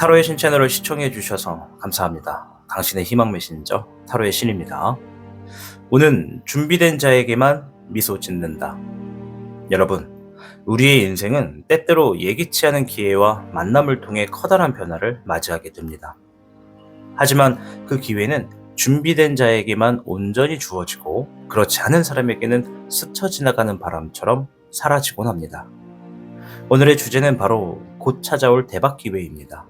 타로의 신 채널을 시청해 주셔서 감사합니다. 당신의 희망 메신저 타로의 신입니다. 오는 준비된 자에게만 미소 짓는다. 여러분, 우리의 인생은 때때로 예기치 않은 기회와 만남을 통해 커다란 변화를 맞이하게 됩니다. 하지만 그 기회는 준비된 자에게만 온전히 주어지고 그렇지 않은 사람에게는 스쳐 지나가는 바람처럼 사라지곤 합니다. 오늘의 주제는 바로 곧 찾아올 대박 기회입니다.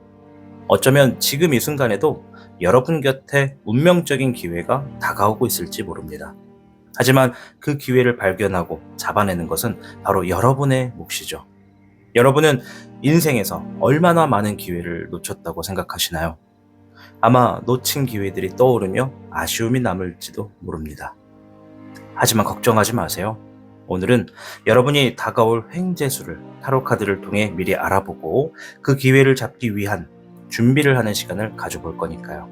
어쩌면 지금 이 순간에도 여러분 곁에 운명적인 기회가 다가오고 있을지 모릅니다. 하지만 그 기회를 발견하고 잡아내는 것은 바로 여러분의 몫이죠. 여러분은 인생에서 얼마나 많은 기회를 놓쳤다고 생각하시나요? 아마 놓친 기회들이 떠오르며 아쉬움이 남을지도 모릅니다. 하지만 걱정하지 마세요. 오늘은 여러분이 다가올 횡재수를 타로 카드를 통해 미리 알아보고 그 기회를 잡기 위한 준비를 하는 시간을 가져볼 거니까요.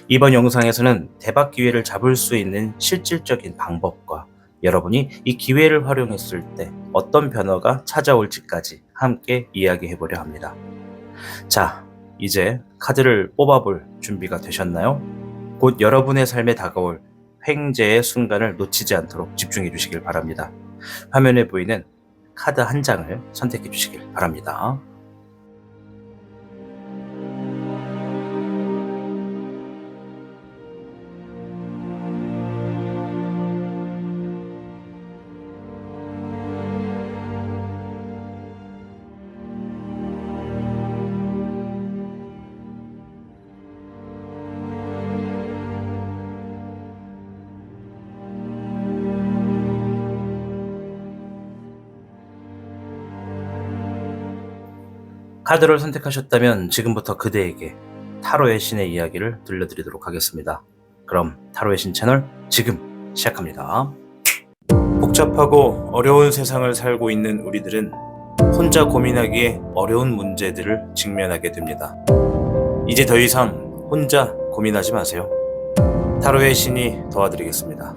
이번 영상에서는 대박 기회를 잡을 수 있는 실질적인 방법과 여러분이 이 기회를 활용했을 때 어떤 변화가 찾아올지까지 함께 이야기해 보려 합니다. 자, 이제 카드를 뽑아볼 준비가 되셨나요? 곧 여러분의 삶에 다가올 횡재의 순간을 놓치지 않도록 집중해 주시길 바랍니다. 화면에 보이는 카드 한 장을 선택해 주시길 바랍니다. 카드를 선택하셨다면 지금부터 그대에게 타로의 신의 이야기를 들려드리도록 하겠습니다. 그럼 타로의 신 채널 지금 시작합니다. 복잡하고 어려운 세상을 살고 있는 우리들은 혼자 고민하기에 어려운 문제들을 직면하게 됩니다. 이제 더 이상 혼자 고민하지 마세요. 타로의 신이 도와드리겠습니다.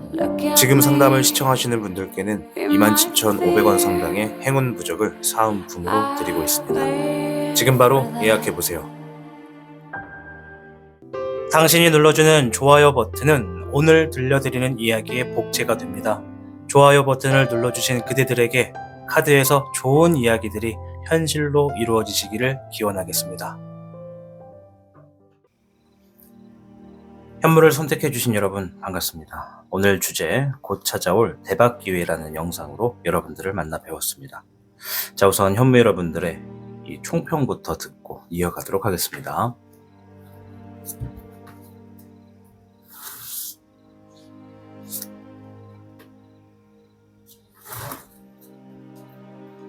지금 상담을 시청하시는 분들께는 27,500원 상당의 행운 부적을 사은품으로 드리고 있습니다. 지금 바로 예약해보세요. 당신이 눌러주는 좋아요 버튼은 오늘 들려드리는 이야기의 복제가 됩니다. 좋아요 버튼을 눌러주신 그대들에게 카드에서 좋은 이야기들이 현실로 이루어지시기를 기원하겠습니다. 현물을 선택해주신 여러분 반갑습니다. 오늘 주제 곧 찾아올 대박 기회라는 영상으로 여러분들을 만나 배웠습니다. 자, 우선 현무 여러분들의 이 총평부터 듣고 이어가도록 하겠습니다.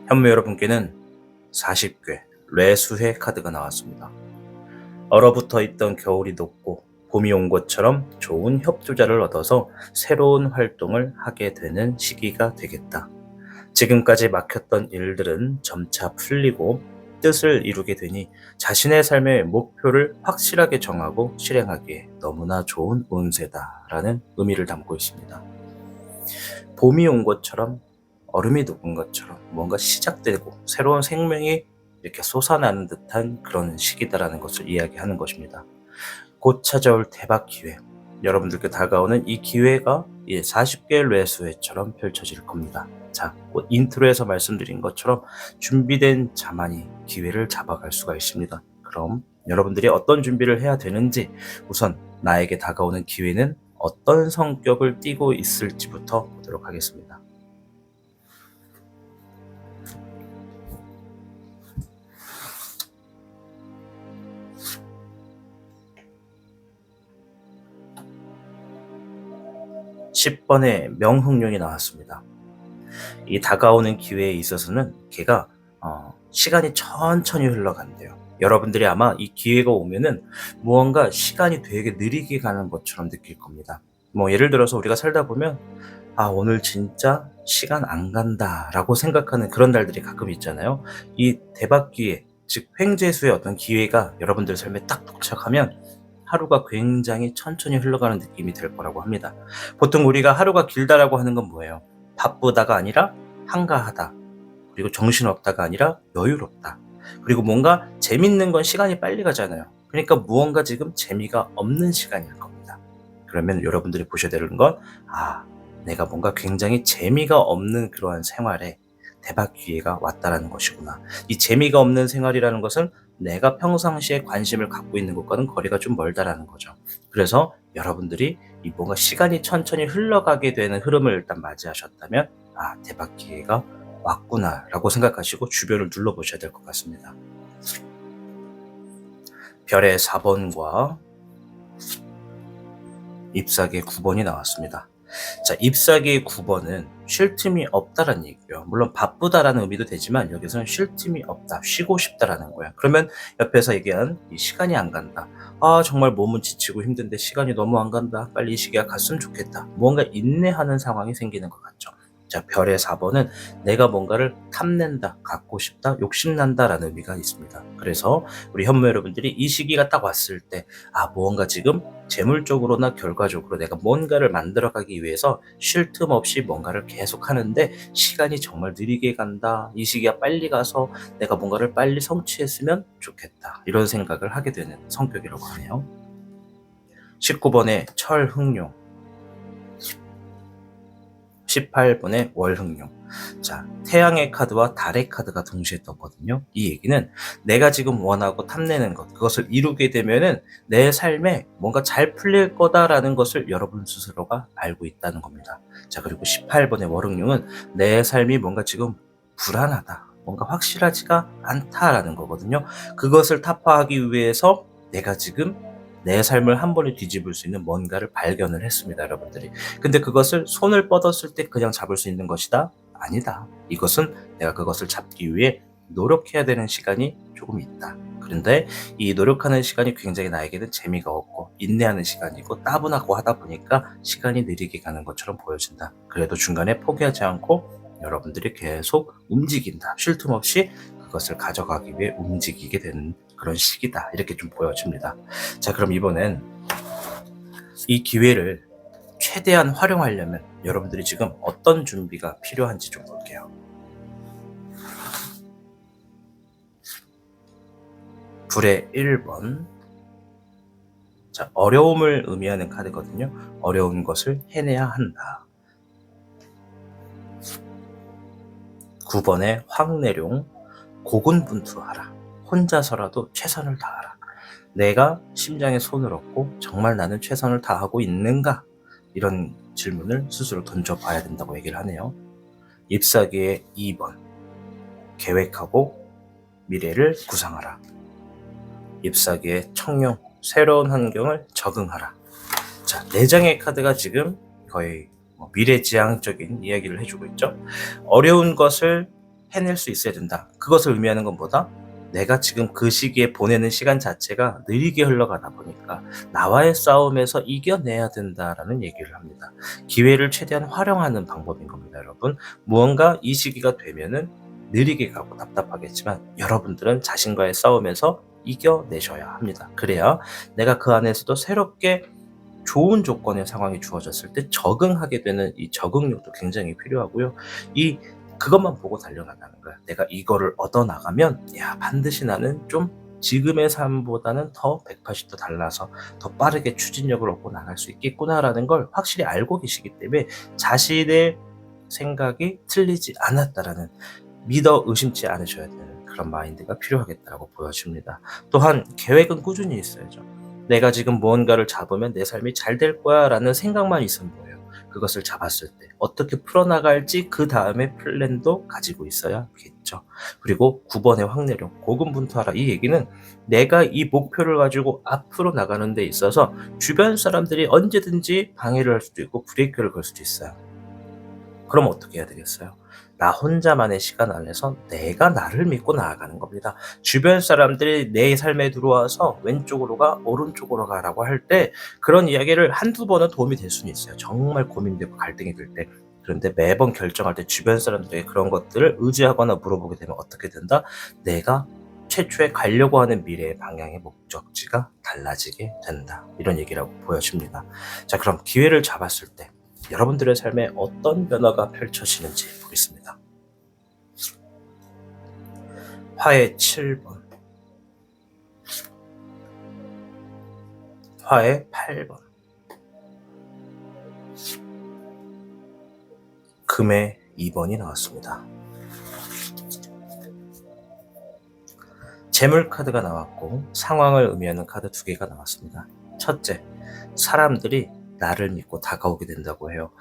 현무 여러분께는 40궤 뇌수회 카드가 나왔습니다. 얼어붙어 있던 겨울이 녹고 봄이 온 것처럼 좋은 협조자를 얻어서 새로운 활동을 하게 되는 시기가 되겠다. 지금까지 막혔던 일들은 점차 풀리고 뜻을 이루게 되니 자신의 삶의 목표를 확실하게 정하고 실행하기에 너무나 좋은 운세다라는 의미를 담고 있습니다. 봄이 온 것처럼 얼음이 녹은 것처럼 뭔가 시작되고 새로운 생명이 이렇게 솟아나는 듯한 그런 시기다라는 것을 이야기하는 것입니다. 곧 찾아올 대박 기회, 여러분들께 다가오는 이 기회가 40개 뇌수회처럼 펼쳐질 겁니다. 자, 곧 인트로에서 말씀드린 것처럼 준비된 자만이 기회를 잡아갈 수가 있습니다. 그럼 여러분들이 어떤 준비를 해야 되는지, 우선 나에게 다가오는 기회는 어떤 성격을 띠고 있을지부터 보도록 하겠습니다. (10번의) 명흥룡이 나왔습니다. 이 다가오는 기회에 있어서는 걔가 시간이 천천히 흘러간대요. 여러분들이 아마 이 기회가 오면은 무언가 시간이 되게 느리게 가는 것처럼 느낄 겁니다. 예를 들어서 우리가 살다 보면 오늘 진짜 시간 안 간다 라고 생각하는 그런 날들이 가끔 있잖아요. 이 대박 기회, 즉 횡재수의 어떤 기회가 여러분들 삶에 딱 도착하면 하루가 굉장히 천천히 흘러가는 느낌이 될 거라고 합니다. 보통 우리가 하루가 길다라고 하는 건 뭐예요? 바쁘다가 아니라 한가하다, 그리고 정신없다가 아니라 여유롭다. 그리고 뭔가 재밌는 건 시간이 빨리 가잖아요. 그러니까 무언가 지금 재미가 없는 시간일 겁니다. 그러면 여러분들이 보셔야 되는 건, 내가 뭔가 굉장히 재미가 없는 그러한 생활에 대박 기회가 왔다라는 것이구나. 이 재미가 없는 생활이라는 것은 내가 평상시에 관심을 갖고 있는 것과는 거리가 좀 멀다라는 거죠. 그래서 여러분들이 이 뭔가 시간이 천천히 흘러가게 되는 흐름을 일단 맞이하셨다면, 대박 기회가 왔구나라고 생각하시고 주변을 둘러보셔야 될 것 같습니다. 별의 4번과 잎사귀의 9번이 나왔습니다. 자, 잎사귀의 9번은 쉴 틈이 없다라는 얘기고요. 물론 바쁘다라는 의미도 되지만 여기서는 쉴 틈이 없다, 쉬고 싶다라는 거야. 그러면 옆에서 얘기한 이 시간이 안 간다. 정말 몸은 지치고 힘든데 시간이 너무 안 간다. 빨리 이 시기가 갔으면 좋겠다. 뭔가 인내하는 상황이 생기는 것 같죠. 자, 별의 4번은 내가 뭔가를 탐낸다, 갖고 싶다, 욕심난다라는 의미가 있습니다. 그래서 우리 현모 여러분들이 이 시기가 딱 왔을 때, 무언가 지금 재물적으로나 결과적으로 내가 뭔가를 만들어가기 위해서 쉴 틈 없이 뭔가를 계속 하는데 시간이 정말 느리게 간다. 이 시기가 빨리 가서 내가 뭔가를 빨리 성취했으면 좋겠다. 이런 생각을 하게 되는 성격이라고 하네요. 19번의 철흥룡, 18번의 월흥룡. 자, 태양의 카드와 달의 카드가 동시에 떴거든요. 이 얘기는 내가 지금 원하고 탐내는 것, 그것을 이루게 되면은 내 삶에 뭔가 잘 풀릴 거다라는 것을 여러분 스스로가 알고 있다는 겁니다. 자, 그리고 18번의 월흥룡은 내 삶이 뭔가 지금 불안하다, 뭔가 확실하지가 않다라는 거거든요. 그것을 타파하기 위해서 내가 지금 내 삶을 한 번에 뒤집을 수 있는 뭔가를 발견을 했습니다, 여러분들이. 근데 그것을 손을 뻗었을 때 그냥 잡을 수 있는 것이다? 아니다. 이것은 내가 그것을 잡기 위해 노력해야 되는 시간이 조금 있다. 그런데 이 노력하는 시간이 굉장히 나에게는 재미가 없고 인내하는 시간이고 따분하고 하다 보니까 시간이 느리게 가는 것처럼 보여진다. 그래도 중간에 포기하지 않고 여러분들이 계속 움직인다. 쉴 틈 없이 그것을 가져가기 위해 움직이게 되는 그런 시기다. 이렇게 좀 보여집니다. 자, 그럼 이번엔 이 기회를 최대한 활용하려면 여러분들이 지금 어떤 준비가 필요한지 좀 볼게요. 불의 1번. 자, 어려움을 의미하는 카드거든요. 어려운 것을 해내야 한다. 9번의 황내룡. 고군분투하라. 혼자서라도 최선을 다하라. 내가 심장에 손을 얹고 정말 나는 최선을 다하고 있는가? 이런 질문을 스스로 던져봐야 된다고 얘기를 하네요. 잎사귀의 2번. 계획하고 미래를 구상하라. 잎사귀의 청룡. 새로운 환경을 적응하라. 자, 4장의 카드가 지금 거의 미래지향적인 이야기를 해주고 있죠. 어려운 것을 해낼 수 있어야 된다. 그것을 의미하는 것보다 내가 지금 그 시기에 보내는 시간 자체가 느리게 흘러가다 보니까 나와의 싸움에서 이겨내야 된다라는 얘기를 합니다. 기회를 최대한 활용하는 방법인 겁니다, 여러분. 무언가 이 시기가 되면은 느리게 가고 답답하겠지만 여러분들은 자신과의 싸움에서 이겨내셔야 합니다. 그래야 내가 그 안에서도 새롭게 좋은 조건의 상황이 주어졌을 때 적응하게 되는 이 적응력도 굉장히 필요하고요. 그것만 보고 달려나가는 거야. 내가 이거를 얻어나가면 반드시 나는 좀 지금의 삶보다는 더 180도 달라서 더 빠르게 추진력을 얻고 나갈 수 있겠구나라는 걸 확실히 알고 계시기 때문에 자신의 생각이 틀리지 않았다라는, 믿어 의심치 않으셔야 되는 그런 마인드가 필요하겠다고 보여집니다. 또한 계획은 꾸준히 있어야죠. 내가 지금 무언가를 잡으면 내 삶이 잘 될 거야 라는 생각만 있으면 뭐예요? 그것을 잡았을 때 어떻게 풀어나갈지 그 다음에 플랜도 가지고 있어야겠죠. 그리고 9번의 황내룡, 고군분투하라. 이 얘기는 내가 이 목표를 가지고 앞으로 나가는 데 있어서 주변 사람들이 언제든지 방해를 할 수도 있고 브레이크를 걸 수도 있어요. 그럼 어떻게 해야 되겠어요? 나 혼자만의 시간 안에서 내가 나를 믿고 나아가는 겁니다. 주변 사람들이 내 삶에 들어와서 왼쪽으로 가, 오른쪽으로 가라고 할 때 그런 이야기를 한두 번은 도움이 될 수는 있어요. 정말 고민되고 갈등이 될 때. 그런데 매번 결정할 때 주변 사람들에게 그런 것들을 의지하거나 물어보게 되면 어떻게 된다? 내가 최초에 가려고 하는 미래의 방향의 목적지가 달라지게 된다. 이런 얘기라고 보여집니다. 자, 그럼 기회를 잡았을 때 여러분들의 삶에 어떤 변화가 펼쳐지는지 보겠습니다. 화의 7번, 화의 8번, 금의 2번이 나왔습니다. 재물 카드가 나왔고 상황을 의미하는 카드 2개가 나왔습니다. 첫째, 사람들이 나를 믿고 다가오게 된다고 해요.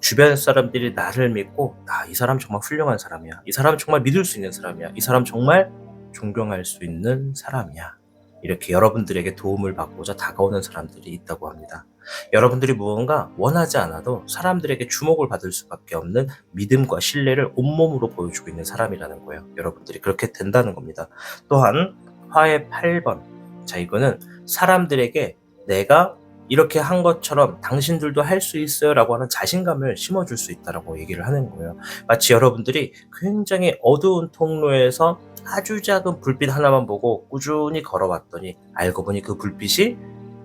주변 사람들이 나를 믿고 이 사람 정말 훌륭한 사람이야. 이 사람 정말 믿을 수 있는 사람이야. 이 사람 정말 존경할 수 있는 사람이야. 이렇게 여러분들에게 도움을 받고자 다가오는 사람들이 있다고 합니다. 여러분들이 무언가 원하지 않아도 사람들에게 주목을 받을 수밖에 없는 믿음과 신뢰를 온몸으로 보여주고 있는 사람이라는 거예요. 여러분들이 그렇게 된다는 겁니다. 또한 화의 8번, 자, 이거는 사람들에게 내가 이렇게 한 것처럼 당신들도 할 수 있어요 라고 하는 자신감을 심어줄 수 있다라고 얘기를 하는 거예요. 마치 여러분들이 굉장히 어두운 통로에서 아주 작은 불빛 하나만 보고 꾸준히 걸어왔더니 알고 보니 그 불빛이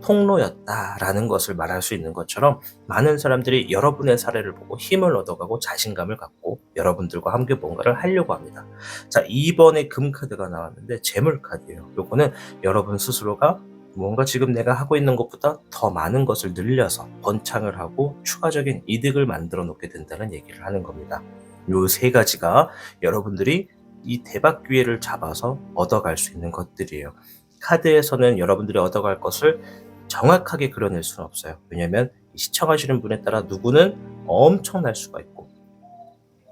통로였다라는 것을 말할 수 있는 것처럼, 많은 사람들이 여러분의 사례를 보고 힘을 얻어가고 자신감을 갖고 여러분들과 함께 뭔가를 하려고 합니다. 자, 2번의 금 카드가 나왔는데 재물 카드예요. 요거는 여러분 스스로가 뭔가 지금 내가 하고 있는 것보다 더 많은 것을 늘려서 번창을 하고 추가적인 이득을 만들어 놓게 된다는 얘기를 하는 겁니다. 요 3가지가 여러분들이 이 대박 기회를 잡아서 얻어갈 수 있는 것들이에요. 카드에서는 여러분들이 얻어갈 것을 정확하게 그려낼 수는 없어요. 왜냐면 시청하시는 분에 따라 누구는 엄청날 수가 있고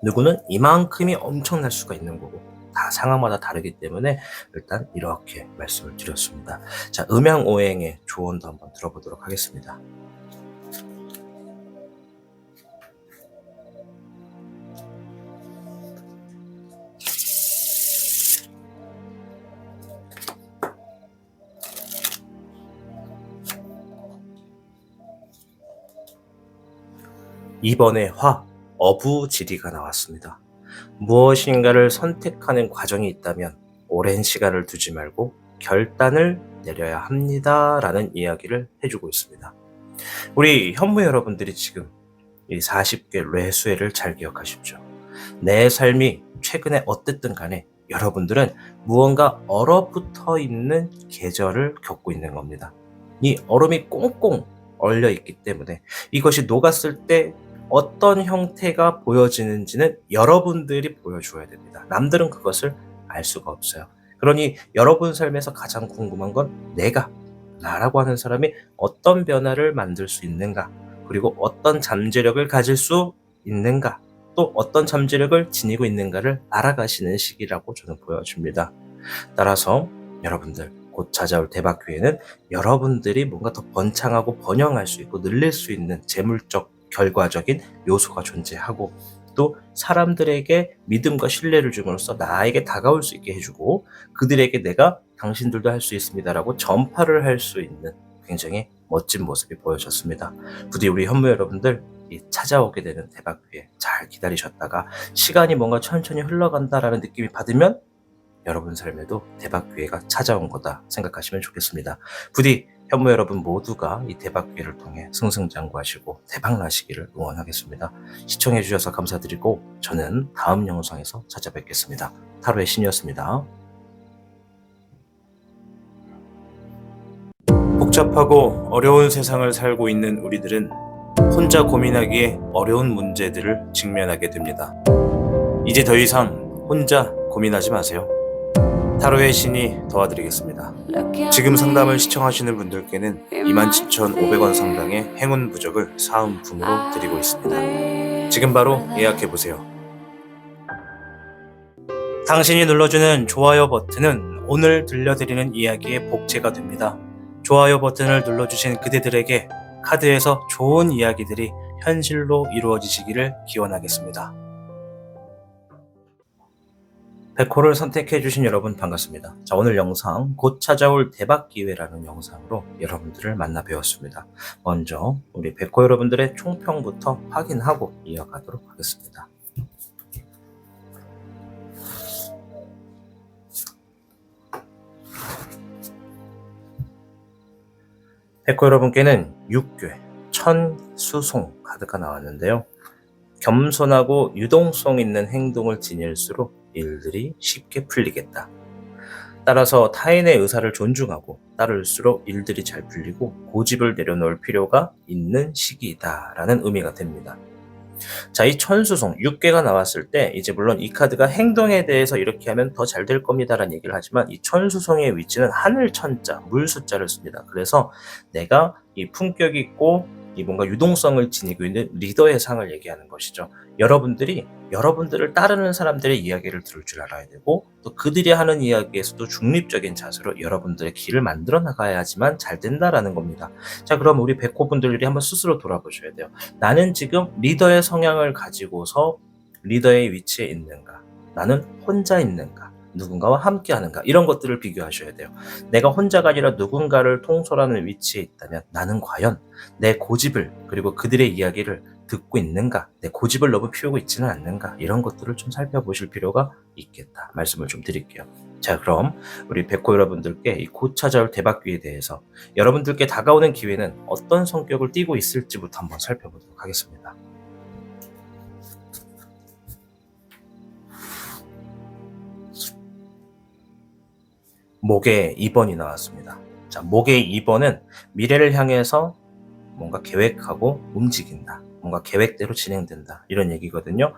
누구는 이만큼이 엄청날 수가 있는 거고 다 상황마다 다르기 때문에 일단 이렇게 말씀을 드렸습니다. 자, 음양오행의 조언도 한번 들어보도록 하겠습니다. 이번에 화, 어부지리가 나왔습니다. 무엇인가를 선택하는 과정이 있다면 오랜 시간을 두지 말고 결단을 내려야 합니다 라는 이야기를 해주고 있습니다. 우리 현무 여러분들이 지금 이 40개 뇌수해를 잘 기억하십시오. 내 삶이 최근에 어땠든 간에 여러분들은 무언가 얼어붙어 있는 계절을 겪고 있는 겁니다. 이 얼음이 꽁꽁 얼려 있기 때문에 이것이 녹았을 때 어떤 형태가 보여지는지는 여러분들이 보여줘야 됩니다. 남들은 그것을 알 수가 없어요. 그러니 여러분 삶에서 가장 궁금한 건 나라고 하는 사람이 어떤 변화를 만들 수 있는가, 그리고 어떤 잠재력을 가질 수 있는가, 또 어떤 잠재력을 지니고 있는가를 알아가시는 시기라고 저는 보여줍니다. 따라서 여러분들 곧 찾아올 대박 기회는 여러분들이 뭔가 더 번창하고 번영할 수 있고 늘릴 수 있는 재물적 결과적인 요소가 존재하고, 또 사람들에게 믿음과 신뢰를 줌으로써 나에게 다가올 수 있게 해주고 그들에게 내가 당신들도 할 수 있습니다라고 전파를 할 수 있는 굉장히 멋진 모습이 보여졌습니다. 부디 우리 현무 여러분들 이 찾아오게 되는 대박 기회 잘 기다리셨다가 시간이 뭔가 천천히 흘러간다라는 느낌이 받으면 여러분 삶에도 대박 기회가 찾아온 거다 생각하시면 좋겠습니다. 부디 현무 여러분 모두가 이 대박 기회를 통해 승승장구하시고 대박 나시기를 응원하겠습니다. 시청해 주셔서 감사드리고 저는 다음 영상에서 찾아뵙겠습니다. 타로의 신이었습니다. 복잡하고 어려운 세상을 살고 있는 우리들은 혼자 고민하기에 어려운 문제들을 직면하게 됩니다. 이제 더 이상 혼자 고민하지 마세요. 타로의 신이 도와드리겠습니다. 지금 상담을 시청하시는 분들께는 27,500원 상당의 행운 부적을 사은품으로 드리고 있습니다. 지금 바로 예약해보세요. 당신이 눌러주는 좋아요 버튼은 오늘 들려드리는 이야기의 복제가 됩니다. 좋아요 버튼을 눌러주신 그대들에게 카드에서 좋은 이야기들이 현실로 이루어지시기를 기원하겠습니다. 백호를 선택해주신 여러분 반갑습니다. 자, 오늘 영상 곧 찾아올 대박 기회라는 영상으로 여러분들을 만나 뵈었습니다. 먼저 우리 백호 여러분들의 총평부터 확인하고 이어가도록 하겠습니다. 백호 여러분께는 6괴 천수송 카드가 나왔는데요. 겸손하고 유동성 있는 행동을 지닐수록 일들이 쉽게 풀리겠다. 따라서 타인의 의사를 존중하고 따를수록 일들이 잘 풀리고 고집을 내려놓을 필요가 있는 시기이다라는 의미가 됩니다. 자, 이 천수송 6개가 나왔을 때 이제 물론 이 카드가 행동에 대해서 이렇게 하면 더 잘 될 겁니다라는 얘기를 하지만 이 천수송의 위치는 하늘 천자, 물 숫자를 씁니다. 그래서 내가 이 품격 있고 이 뭔가 유동성을 지니고 있는 리더의 상을 얘기하는 것이죠. 여러분들이 여러분들을 따르는 사람들의 이야기를 들을 줄 알아야 되고 또 그들이 하는 이야기에서도 중립적인 자세로 여러분들의 길을 만들어 나가야지만 잘 된다라는 겁니다. 자, 그럼 우리 백호분들이 한번 스스로 돌아보셔야 돼요. 나는 지금 리더의 성향을 가지고서 리더의 위치에 있는가? 나는 혼자 있는가? 누군가와 함께 하는가? 이런 것들을 비교하셔야 돼요. 내가 혼자가 아니라 누군가를 통솔하는 위치에 있다면 나는 과연 내 고집을 그리고 그들의 이야기를 듣고 있는가? 내 고집을 너무 피우고 있지는 않는가? 이런 것들을 좀 살펴보실 필요가 있겠다. 말씀을 좀 드릴게요. 자, 그럼 우리 백호 여러분들께 이 곧 찾아올 대박기회에 대해서 여러분들께 다가오는 기회는 어떤 성격을 띠고 있을지부터 한번 살펴보도록 하겠습니다. 목의 2번이 나왔습니다. 자, 목의 2번은 미래를 향해서 뭔가 계획하고 움직인다. 뭔가 계획대로 진행된다. 이런 얘기거든요.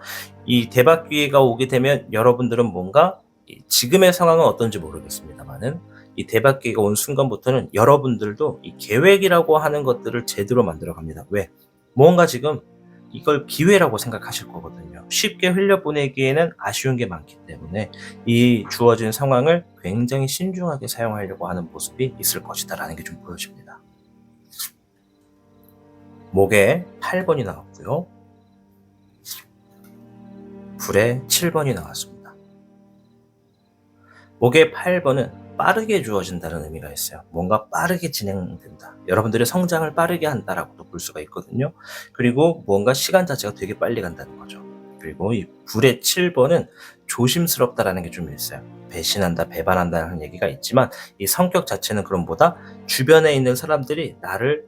이 대박 기회가 오게 되면 여러분들은 뭔가 지금의 상황은 어떤지 모르겠습니다만은 이 대박 기회가 온 순간부터는 여러분들도 이 계획이라고 하는 것들을 제대로 만들어 갑니다. 왜? 뭔가 지금 이걸 기회라고 생각하실 거거든요. 쉽게 흘려보내기에는 아쉬운 게 많기 때문에 이 주어진 상황을 굉장히 신중하게 사용하려고 하는 모습이 있을 것이다라는 게 좀 보여집니다. 목에 8번이 나왔고요. 불에 7번이 나왔습니다. 목의 8번은 빠르게 주어진다는 의미가 있어요. 뭔가 빠르게 진행된다. 여러분들의 성장을 빠르게 한다라고도 볼 수가 있거든요. 그리고 뭔가 시간 자체가 되게 빨리 간다는 거죠. 그리고 이 불의 7번은 조심스럽다라는 게 좀 있어요. 배신한다, 배반한다는 얘기가 있지만 이 성격 자체는 그럼보다 주변에 있는 사람들이 나를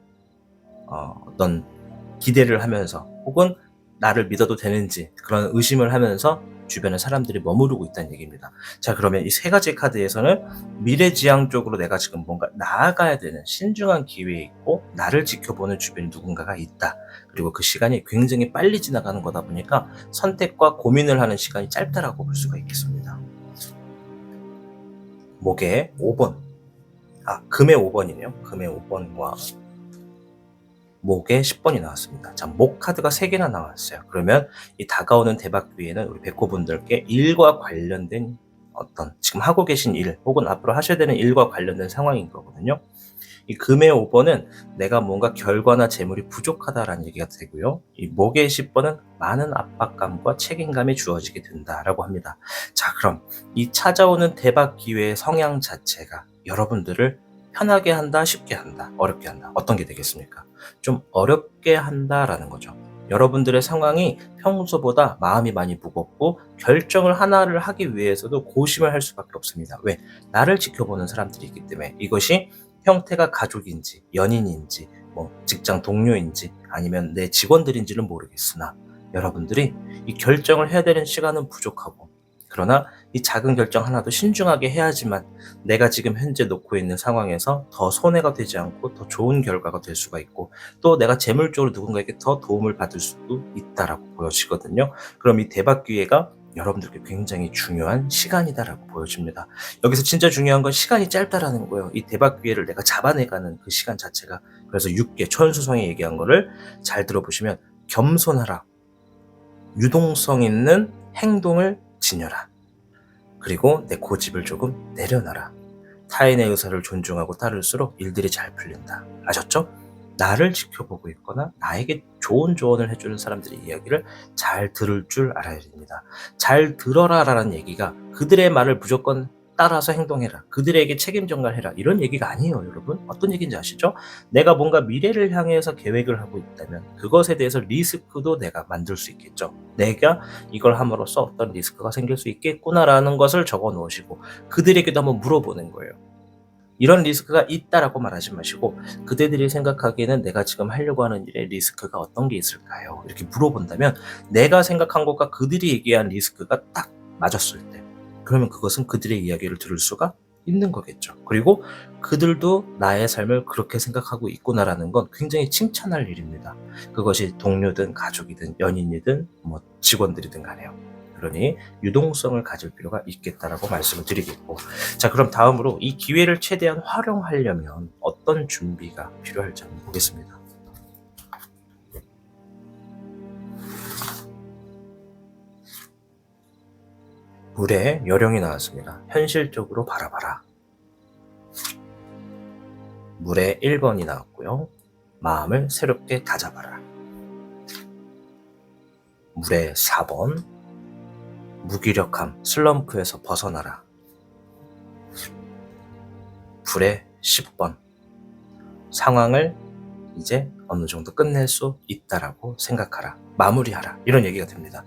어떤 기대를 하면서 혹은 나를 믿어도 되는지 그런 의심을 하면서 주변에 사람들이 머무르고 있다는 얘기입니다. 자, 그러면 이 세 가지 카드에서는 미래지향 쪽으로 내가 지금 뭔가 나아가야 되는 신중한 기회에 있고 나를 지켜보는 주변에 누군가가 있다. 그리고 그 시간이 굉장히 빨리 지나가는 거다 보니까 선택과 고민을 하는 시간이 짧다라고 볼 수가 있겠습니다. 목의 5번. 금의 5번이네요. 금의 5번과 목에 10번이 나왔습니다. 자, 목 카드가 3개나 나왔어요. 그러면 이 다가오는 대박 기회는 우리 백호분들께 일과 관련된 어떤 지금 하고 계신 일 혹은 앞으로 하셔야 되는 일과 관련된 상황인 거거든요. 이 금의 5번은 내가 뭔가 결과나 재물이 부족하다라는 얘기가 되고요. 이 목의 10번은 많은 압박감과 책임감이 주어지게 된다라고 합니다. 자, 그럼 이 찾아오는 대박 기회의 성향 자체가 여러분들을 편하게 한다, 쉽게 한다, 어렵게 한다. 어떤 게 되겠습니까? 좀 어렵게 한다라는 거죠. 여러분들의 상황이 평소보다 마음이 많이 무겁고 결정을 하나를 하기 위해서도 고심을 할 수밖에 없습니다. 왜? 나를 지켜보는 사람들이 있기 때문에 이것이 형태가 가족인지 연인인지 직장 동료인지 아니면 내 직원들인지는 모르겠으나 여러분들이 이 결정을 해야 되는 시간은 부족하고 그러나 이 작은 결정 하나도 신중하게 해야지만 내가 지금 현재 놓고 있는 상황에서 더 손해가 되지 않고 더 좋은 결과가 될 수가 있고 또 내가 재물적으로 누군가에게 더 도움을 받을 수도 있다라고 보여지거든요. 그럼 이 대박 기회가 여러분들께 굉장히 중요한 시간이다라고 보여집니다. 여기서 진짜 중요한 건 시간이 짧다라는 거예요. 이 대박 기회를 내가 잡아내가는 그 시간 자체가. 그래서 6개 천수성이 얘기한 거를 잘 들어보시면 겸손하라. 유동성 있는 행동을 지녀라. 그리고 내 고집을 조금 내려놔라. 타인의 의사를 존중하고 따를수록 일들이 잘 풀린다. 아셨죠? 나를 지켜보고 있거나 나에게 좋은 조언을 해주는 사람들의 이야기를 잘 들을 줄 알아야 됩니다. 잘 들어라라는 얘기가 그들의 말을 무조건 따라서 행동해라. 그들에게 책임 전가해라. 이런 얘기가 아니에요, 여러분. 어떤 얘기인지 아시죠? 내가 뭔가 미래를 향해서 계획을 하고 있다면 그것에 대해서 리스크도 내가 만들 수 있겠죠. 내가 이걸 함으로써 어떤 리스크가 생길 수 있겠구나라는 것을 적어 놓으시고 그들에게도 한번 물어보는 거예요. 이런 리스크가 있다라고 말하지 마시고 그대들이 생각하기에는 내가 지금 하려고 하는 일에 리스크가 어떤 게 있을까요? 이렇게 물어본다면 내가 생각한 것과 그들이 얘기한 리스크가 딱 맞았을 때 그러면 그것은 그들의 이야기를 들을 수가 있는 거겠죠. 그리고 그들도 나의 삶을 그렇게 생각하고 있구나라는 건 굉장히 칭찬할 일입니다. 그것이 동료든 가족이든 연인이든 뭐 직원들이든 간에요. 그러니 유동성을 가질 필요가 있겠다라고 말씀을 드리겠고, 자, 그럼 다음으로 이 기회를 최대한 활용하려면 어떤 준비가 필요할지 한번 보겠습니다. 물에 요령이 나왔습니다. 현실적으로 바라봐라. 물에 1번이 나왔고요. 마음을 새롭게 다잡아라. 물에 4번. 무기력함, 슬럼프에서 벗어나라. 불에 10번. 상황을 이제 어느 정도 끝낼 수 있다라고 생각하라. 마무리하라. 이런 얘기가 됩니다.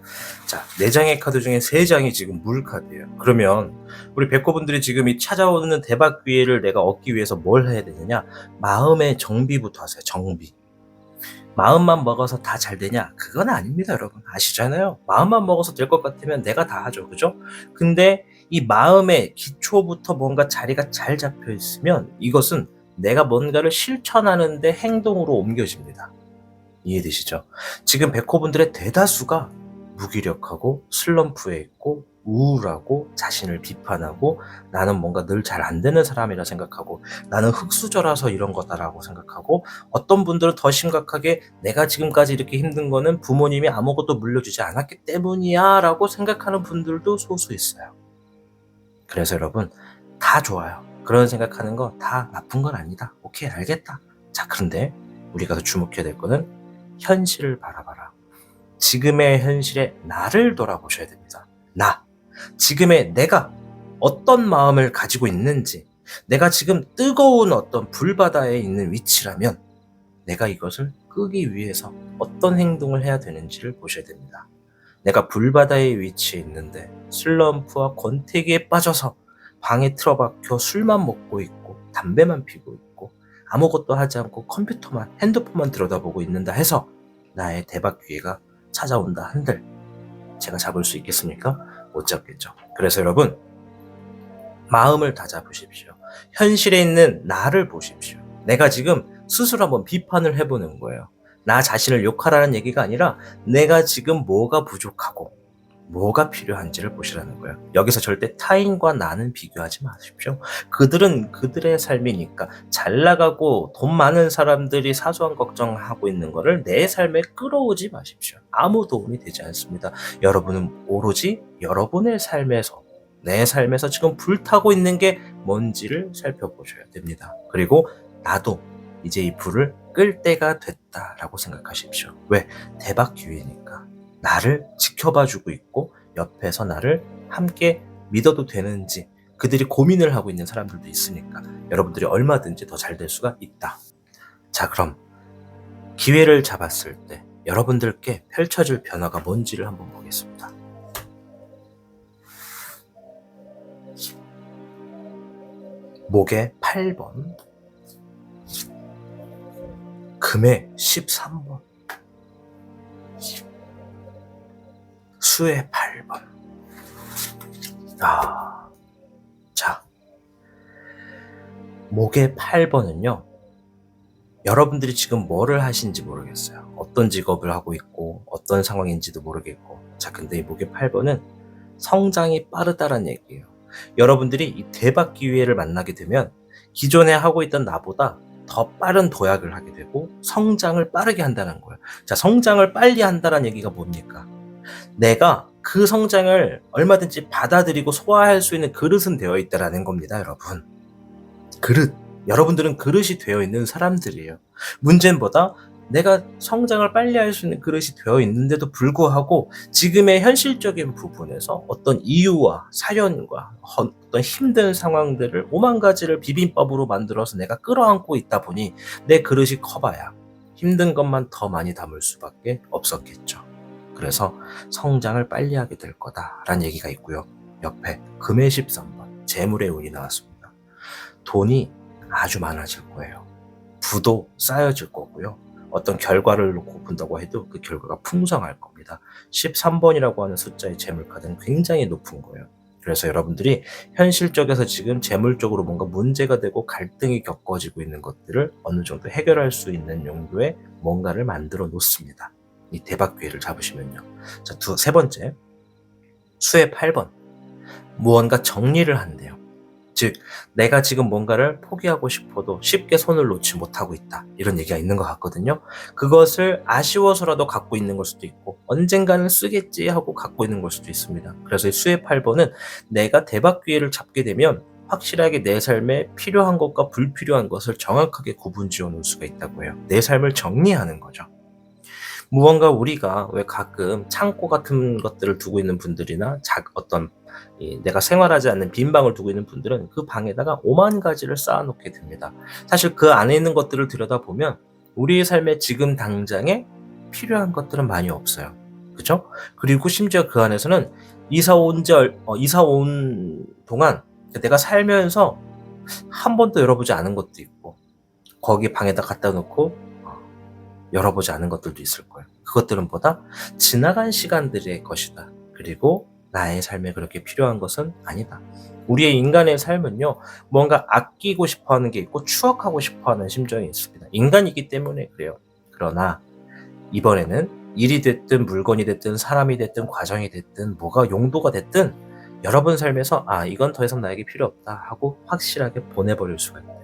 자, 4장의 카드 중에 3장이 지금 물 카드예요. 그러면 우리 백호분들이 지금 이 찾아오는 대박 기회를 내가 얻기 위해서 뭘 해야 되느냐? 마음의 정비부터 하세요. 정비. 마음만 먹어서 다 잘 되냐? 그건 아닙니다, 여러분. 아시잖아요. 마음만 먹어서 될 것 같으면 내가 다 하죠. 그죠? 근데 이 마음의 기초부터 뭔가 자리가 잘 잡혀 있으면 이것은 내가 뭔가를 실천하는데 행동으로 옮겨집니다. 이해되시죠? 지금 백호분들의 대다수가 무기력하고 슬럼프에 있고 우울하고 자신을 비판하고 나는 뭔가 늘 잘 안 되는 사람이라 생각하고 나는 흙수저라서 이런 거다라고 생각하고, 어떤 분들은 더 심각하게 내가 지금까지 이렇게 힘든 거는 부모님이 아무것도 물려주지 않았기 때문이야 라고 생각하는 분들도 소수 있어요. 그래서 여러분, 다 좋아요. 그런 생각하는 거 다 나쁜 건 아니다. 오케이, 알겠다. 자, 그런데 우리가 더 주목해야 될 거는 현실을 바라봐라. 지금의 현실에 나를 돌아보셔야 됩니다. 나. 지금의 내가 어떤 마음을 가지고 있는지, 내가 지금 뜨거운 어떤 불바다에 있는 위치라면 내가 이것을 끄기 위해서 어떤 행동을 해야 되는지를 보셔야 됩니다. 내가 불바다에 위치해 있는데 슬럼프와 권태기에 빠져서 방에 틀어박혀 술만 먹고 있고 담배만 피고 있고 아무것도 하지 않고 컴퓨터만, 핸드폰만 들여다보고 있는다 해서 나의 대박 기회가 찾아온다 한들 제가 잡을 수 있겠습니까? 못 잡겠죠. 그래서 여러분, 마음을 다잡으십시오. 현실에 있는 나를 보십시오. 내가 지금 스스로 한번 비판을 해보는 거예요. 나 자신을 욕하라는 얘기가 아니라 내가 지금 뭐가 부족하고 뭐가 필요한지를 보시라는 거예요. 여기서 절대 타인과 나는 비교하지 마십시오. 그들은 그들의 삶이니까 잘 나가고 돈 많은 사람들이 사소한 걱정하고 있는 거를 내 삶에 끌어오지 마십시오. 아무 도움이 되지 않습니다. 여러분은 오로지 여러분의 삶에서, 내 삶에서 지금 불타고 있는 게 뭔지를 살펴보셔야 됩니다. 그리고 나도 이제 이 불을 끌 때가 됐다라고 생각하십시오. 왜? 대박 기회니까. 나를 지켜봐주고 있고 옆에서 나를 함께 믿어도 되는지 그들이 고민을 하고 있는 사람들도 있으니까 여러분들이 얼마든지 더 잘 될 수가 있다. 자, 그럼 기회를 잡았을 때 여러분들께 펼쳐질 변화가 뭔지를 한번 보겠습니다. 목에 8번, 금에 13번, 수에 8번. 자, 목에 8번은요, 여러분들이 지금 뭐를 하신지 모르겠어요. 어떤 직업을 하고 있고 어떤 상황인지도 모르겠고. 자, 근데 이 목에 8번은 성장이 빠르다는 얘기예요. 여러분들이 이 대박 기회를 만나게 되면 기존에 하고 있던 나보다 더 빠른 도약을 하게 되고 성장을 빠르게 한다는 거예요. 자, 성장을 빨리 한다는 얘기가 뭡니까? 내가 그 성장을 얼마든지 받아들이고 소화할 수 있는 그릇은 되어 있다라는 겁니다, 여러분. 그릇. 여러분들은 그릇이 되어 있는 사람들이에요. 문제는 뭐다? 내가 성장을 빨리 할 수 있는 그릇이 되어 있는데도 불구하고 지금의 현실적인 부분에서 어떤 이유와 사연과 어떤 힘든 상황들을 오만 가지를 비빔밥으로 만들어서 내가 끌어안고 있다 보니 내 그릇이 커봐야 힘든 것만 더 많이 담을 수밖에 없었겠죠. 그래서 성장을 빨리 하게 될 거다라는 얘기가 있고요. 옆에 금의 13번, 재물의 운이 나왔습니다. 돈이 아주 많아질 거예요. 부도 쌓여질 거고요. 어떤 결과를 놓고 본다고 해도 그 결과가 풍성할 겁니다. 13번이라고 하는 숫자의 재물카드는 굉장히 높은 거예요. 그래서 여러분들이 현실적에서 지금 재물적으로 뭔가 문제가 되고 갈등이 겪어지고 있는 것들을 어느 정도 해결할 수 있는 용도의 뭔가를 만들어 놓습니다. 이 대박 기회를 잡으시면요. 자, 세 번째. 수의 8번. 무언가 정리를 한대요. 즉, 내가 지금 뭔가를 포기하고 싶어도 쉽게 손을 놓지 못하고 있다. 이런 얘기가 있는 것 같거든요. 그것을 아쉬워서라도 갖고 있는 걸 수도 있고 언젠가는 쓰겠지 하고 갖고 있는 걸 수도 있습니다. 그래서 이 수의 8번은 내가 대박 기회를 잡게 되면 확실하게 내 삶에 필요한 것과 불필요한 것을 정확하게 구분 지어 놓을 수가 있다고 해요. 내 삶을 정리하는 거죠. 무언가 우리가 왜 가끔 창고 같은 것들을 두고 있는 분들이나 어떤 내가 생활하지 않는 빈 방을 두고 있는 분들은 그 방에다가 5만 가지를 쌓아놓게 됩니다. 사실 그 안에 있는 것들을 들여다보면 우리의 삶에 지금 당장에 필요한 것들은 많이 없어요. 그죠? 그리고 심지어 그 안에서는 이사 온 동안 내가 살면서 한 번도 열어보지 않은 것도 있고 거기 방에다 갖다 놓고 열어보지 않은 것들도 있을 거예요. 그것들은 뭐다? 지나간 시간들의 것이다. 그리고 나의 삶에 그렇게 필요한 것은 아니다. 우리의 인간의 삶은요, 뭔가 아끼고 싶어 하는 게 있고 추억하고 싶어 하는 심정이 있습니다. 인간이기 때문에 그래요. 그러나 이번에는 일이 됐든 물건이 됐든 사람이 됐든 과정이 됐든 뭐가 용도가 됐든 여러분 삶에서 이건 더 이상 나에게 필요 없다 하고 확실하게 보내버릴 수가 있대요.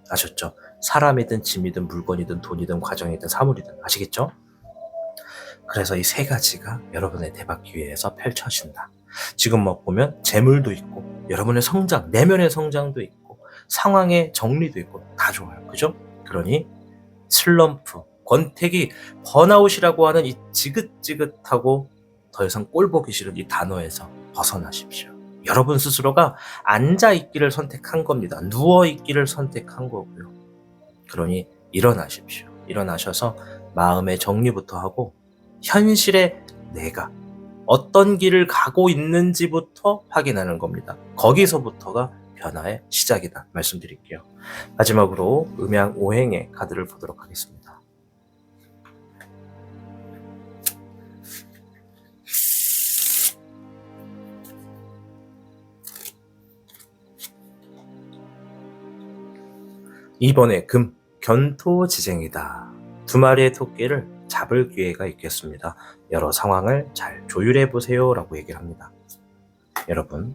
아셨죠? 사람이든 짐이든 물건이든 돈이든 과정이든 사물이든 아시겠죠? 그래서 이 세 가지가 여러분의 대박 기회에서 펼쳐진다. 지금 보면 재물도 있고 여러분의 성장, 내면의 성장도 있고 상황의 정리도 있고 다 좋아요. 그죠? 그러니 슬럼프, 권태기, 번아웃이라고 하는 이 지긋지긋하고 더 이상 꼴 보기 싫은 이 단어에서 벗어나십시오. 여러분 스스로가 앉아있기를 선택한 겁니다. 누워있기를 선택한 거고요. 그러니 일어나십시오. 일어나셔서 마음의 정리부터 하고 현실의 내가 어떤 길을 가고 있는지부터 확인하는 겁니다. 거기서부터가 변화의 시작이다 말씀드릴게요. 마지막으로 음양 오행의 카드를 보도록 하겠습니다. 이번에 금, 견토지쟁이다. 두 마리의 토끼를 잡을 기회가 있겠습니다. 여러 상황을 잘 조율해 보세요 라고 얘기를 합니다. 여러분,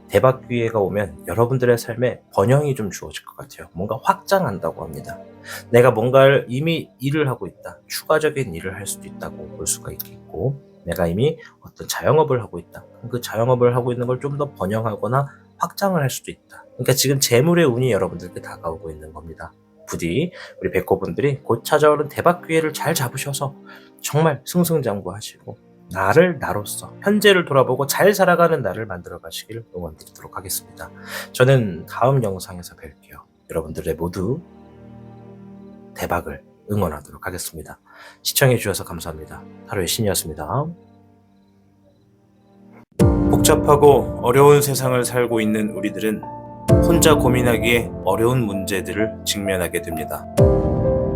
대박 기회가 오면 여러분들의 삶에 번영이 좀 주어질 것 같아요. 뭔가 확장한다고 합니다. 내가 뭔가를 이미 일을 하고 있다. 추가적인 일을 할 수도 있다고 볼 수가 있겠고, 내가 이미 어떤 자영업을 하고 있다. 그 자영업을 하고 있는 걸 좀 더 번영하거나 확장을 할 수도 있다. 그러니까 지금 재물의 운이 여러분들께 다가오고 있는 겁니다. 부디 우리 백호분들이 곧 찾아오는 대박 기회를 잘 잡으셔서 정말 승승장구하시고 나를 나로서 현재를 돌아보고 잘 살아가는 나를 만들어 가시길 응원드리도록 하겠습니다. 저는 다음 영상에서 뵐게요. 여러분들의 모두 대박을 응원하도록 하겠습니다. 시청해 주셔서 감사합니다. 타로의 신이었습니다. 복잡하고 어려운 세상을 살고 있는 우리들은 혼자 고민하기에 어려운 문제들을 직면하게 됩니다.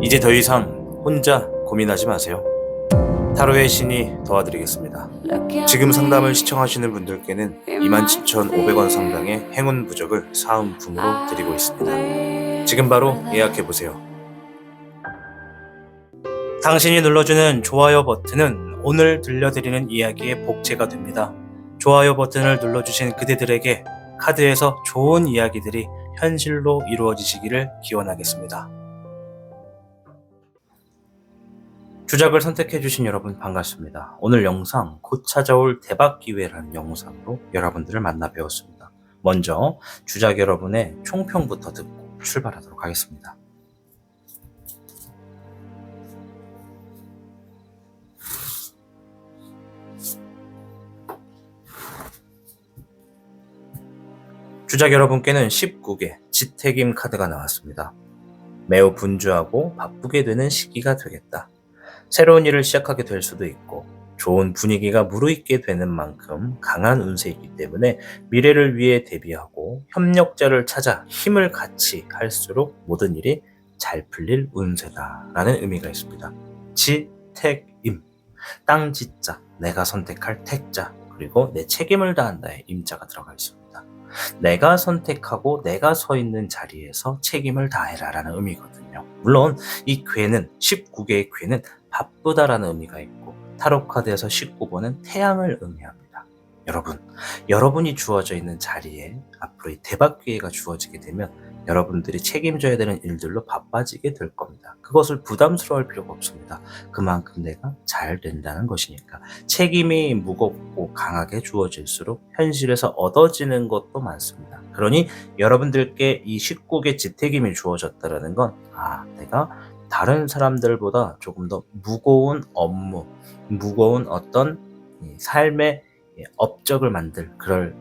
이제 더 이상 혼자 고민하지 마세요. 타로의 신이 도와드리겠습니다. 지금 상담을 시청하시는 분들께는 27,500원 상당의 행운 부적을 사은품으로 드리고 있습니다. 지금 바로 예약해보세요. 당신이 눌러주는 좋아요 버튼은 오늘 들려드리는 이야기의 복제가 됩니다. 좋아요 버튼을 눌러주신 그대들에게 카드에서 좋은 이야기들이 현실로 이루어지시기를 기원하겠습니다. 주작을 선택해주신 여러분 반갑습니다. 오늘 영상 곧 찾아올 대박 기회라는 영상으로 여러분들을 만나 뵈었습니다. 먼저 주작 여러분의 총평부터 듣고 출발하도록 하겠습니다. 주작 여러분께는 19개 지택임 카드가 나왔습니다. 매우 분주하고 바쁘게 되는 시기가 되겠다. 새로운 일을 시작하게 될 수도 있고 좋은 분위기가 무르익게 되는 만큼 강한 운세이기 때문에 미래를 위해 대비하고 협력자를 찾아 힘을 같이 할수록 모든 일이 잘 풀릴 운세다라는 의미가 있습니다. 지택임, 땅지자, 내가 선택할 택자, 그리고 내 책임을 다한다의 임자가 들어가 있습니다. 내가 선택하고 내가 서 있는 자리에서 책임을 다해라 라는 의미거든요. 물론 이 괴는 19개의 괴는 바쁘다라는 의미가 있고 타로 카드에서 19번은 태양을 의미합니다. 여러분이 주어져 있는 자리에 앞으로 이 대박 기회가 주어지게 되면 여러분들이 책임져야 되는 일들로 바빠지게 될 겁니다. 그것을 부담스러워할 필요가 없습니다. 그만큼 내가 잘 된다는 것이니까. 책임이 무겁고 강하게 주어질수록 현실에서 얻어지는 것도 많습니다. 그러니 여러분들께 이 19개 지택임이 주어졌다는 건 내가 다른 사람들보다 조금 더 무거운 업무, 무거운 어떤 삶의 업적을 만들 그럴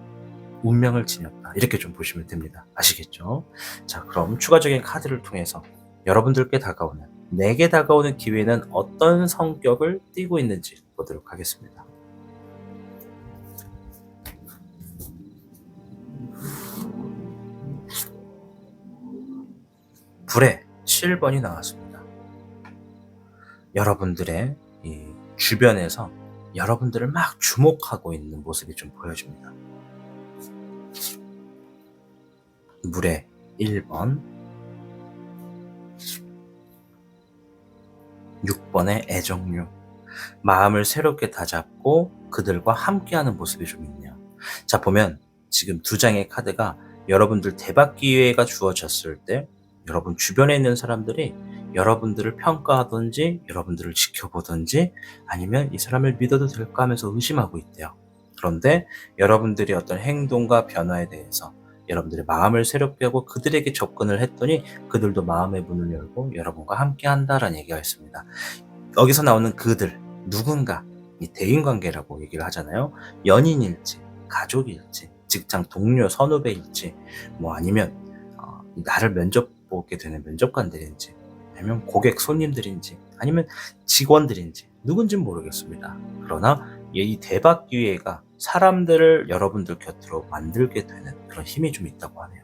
운명을 지녔다. 이렇게 좀 보시면 됩니다. 아시겠죠? 자, 그럼 추가적인 카드를 통해서 여러분들께 다가오는, 내게 다가오는 기회는 어떤 성격을 띠고 있는지 보도록 하겠습니다. 불의 7번이 나왔습니다. 여러분들의 이 주변에서 여러분들을 막 주목하고 있는 모습이 좀 보여집니다. 물의 1번, 6번의 애정류, 마음을 새롭게 다잡고 그들과 함께하는 모습이 좀 있네요. 자, 보면 지금 두 장의 카드가 여러분들 대박 기회가 주어졌을 때 여러분 주변에 있는 사람들이 여러분들을 평가하든지 여러분들을 지켜보든지 아니면 이 사람을 믿어도 될까 하면서 의심하고 있대요. 그런데 여러분들이 어떤 행동과 변화에 대해서 여러분들의 마음을 새롭게 하고 그들에게 접근을 했더니 그들도 마음의 문을 열고 여러분과 함께 한다라는 얘기가 있습니다. 여기서 나오는 그들, 누군가 이 대인관계라고 얘기를 하잖아요. 연인일지, 가족일지, 직장 동료, 선후배일지, 뭐 아니면 나를 면접 보게 되는 면접관들인지, 아니면 고객 손님들인지, 아니면 직원들인지 누군지는 모르겠습니다. 그러나 이 대박 기회가 사람들을 여러분들 곁으로 만들게 되는 그런 힘이 좀 있다고 하네요.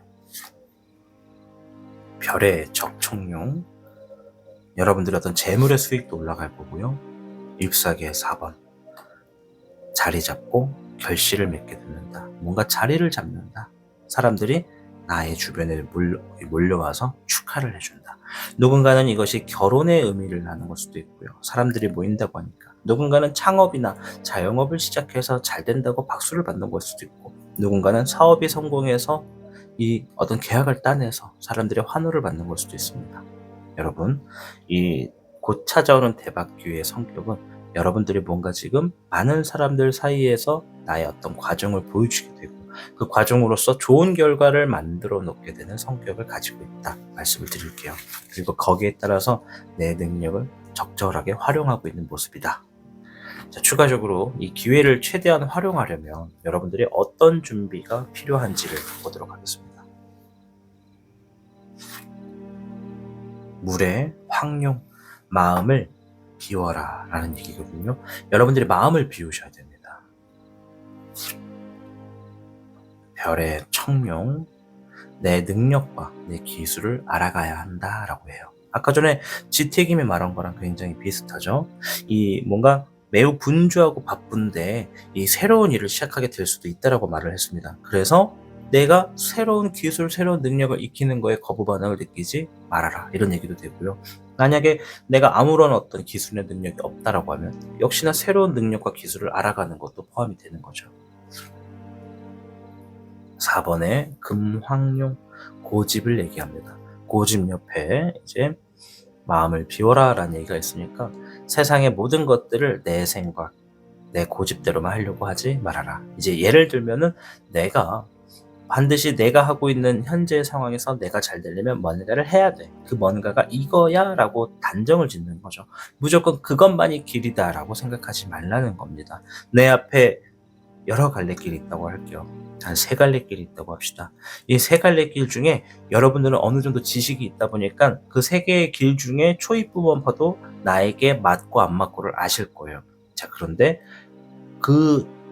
별의 적청용, 여러분들의 어떤 재물의 수익도 올라갈 거고요. 잎사귀의 4번, 자리 잡고 결실을 맺게 된다. 뭔가 자리를 잡는다. 사람들이 나의 주변에 몰려와서 축하를 해준다. 누군가는 이것이 결혼의 의미를 나는 걸 수도 있고요. 사람들이 모인다고 하니까. 누군가는 창업이나 자영업을 시작해서 잘 된다고 박수를 받는 걸 수도 있고, 누군가는 사업이 성공해서 이 어떤 계약을 따내서 사람들의 환호를 받는 걸 수도 있습니다. 여러분, 이 곧 찾아오는 대박 기회의 성격은 여러분들이 뭔가 지금 많은 사람들 사이에서 나의 어떤 과정을 보여주게 되고 그 과정으로서 좋은 결과를 만들어 놓게 되는 성격을 가지고 있다 말씀을 드릴게요. 그리고 거기에 따라서 내 능력을 적절하게 활용하고 있는 모습이다. 자, 추가적으로 이 기회를 최대한 활용하려면 여러분들이 어떤 준비가 필요한지를 보도록 하겠습니다. 물의 황룡, 마음을 비워라 라는 얘기거든요. 여러분들이 마음을 비우셔야 됩니다. 별의 청룡, 내 능력과 내 기술을 알아가야 한다라고 해요. 아까 전에 지태김이 말한 거랑 굉장히 비슷하죠. 이 뭔가 매우 분주하고 바쁜데 이 새로운 일을 시작하게 될 수도 있다라고 말을 했습니다. 그래서 내가 새로운 기술, 새로운 능력을 익히는 거에 거부 반응을 느끼지 말아라 이런 얘기도 되고요. 만약에 내가 아무런 어떤 기술의 능력이 없다라고 하면 역시나 새로운 능력과 기술을 알아가는 것도 포함이 되는 거죠. 4번에 금황룡, 고집을 얘기합니다. 고집 옆에 이제 마음을 비워라 라는 얘기가 있으니까 세상의 모든 것들을 내 생각, 내 고집대로만 하려고 하지 말아라. 이제 예를 들면은 반드시 내가 하고 있는 현재 상황에서 내가 잘 되려면 뭔가를 해야 돼. 그 뭔가가 이거야 라고 단정을 짓는 거죠. 무조건 그것만이 길이다 라고 생각하지 말라는 겁니다. 내 앞에 여러 갈래길이 있다고 할게요. 한 3갈래길이 있다고 합시다. 이 3갈래길 중에 여러분들은 어느 정도 지식이 있다 보니까 그 3개의 길 중에 초입부만 봐도 나에게 맞고 안 맞고를 아실 거예요. 자, 그런데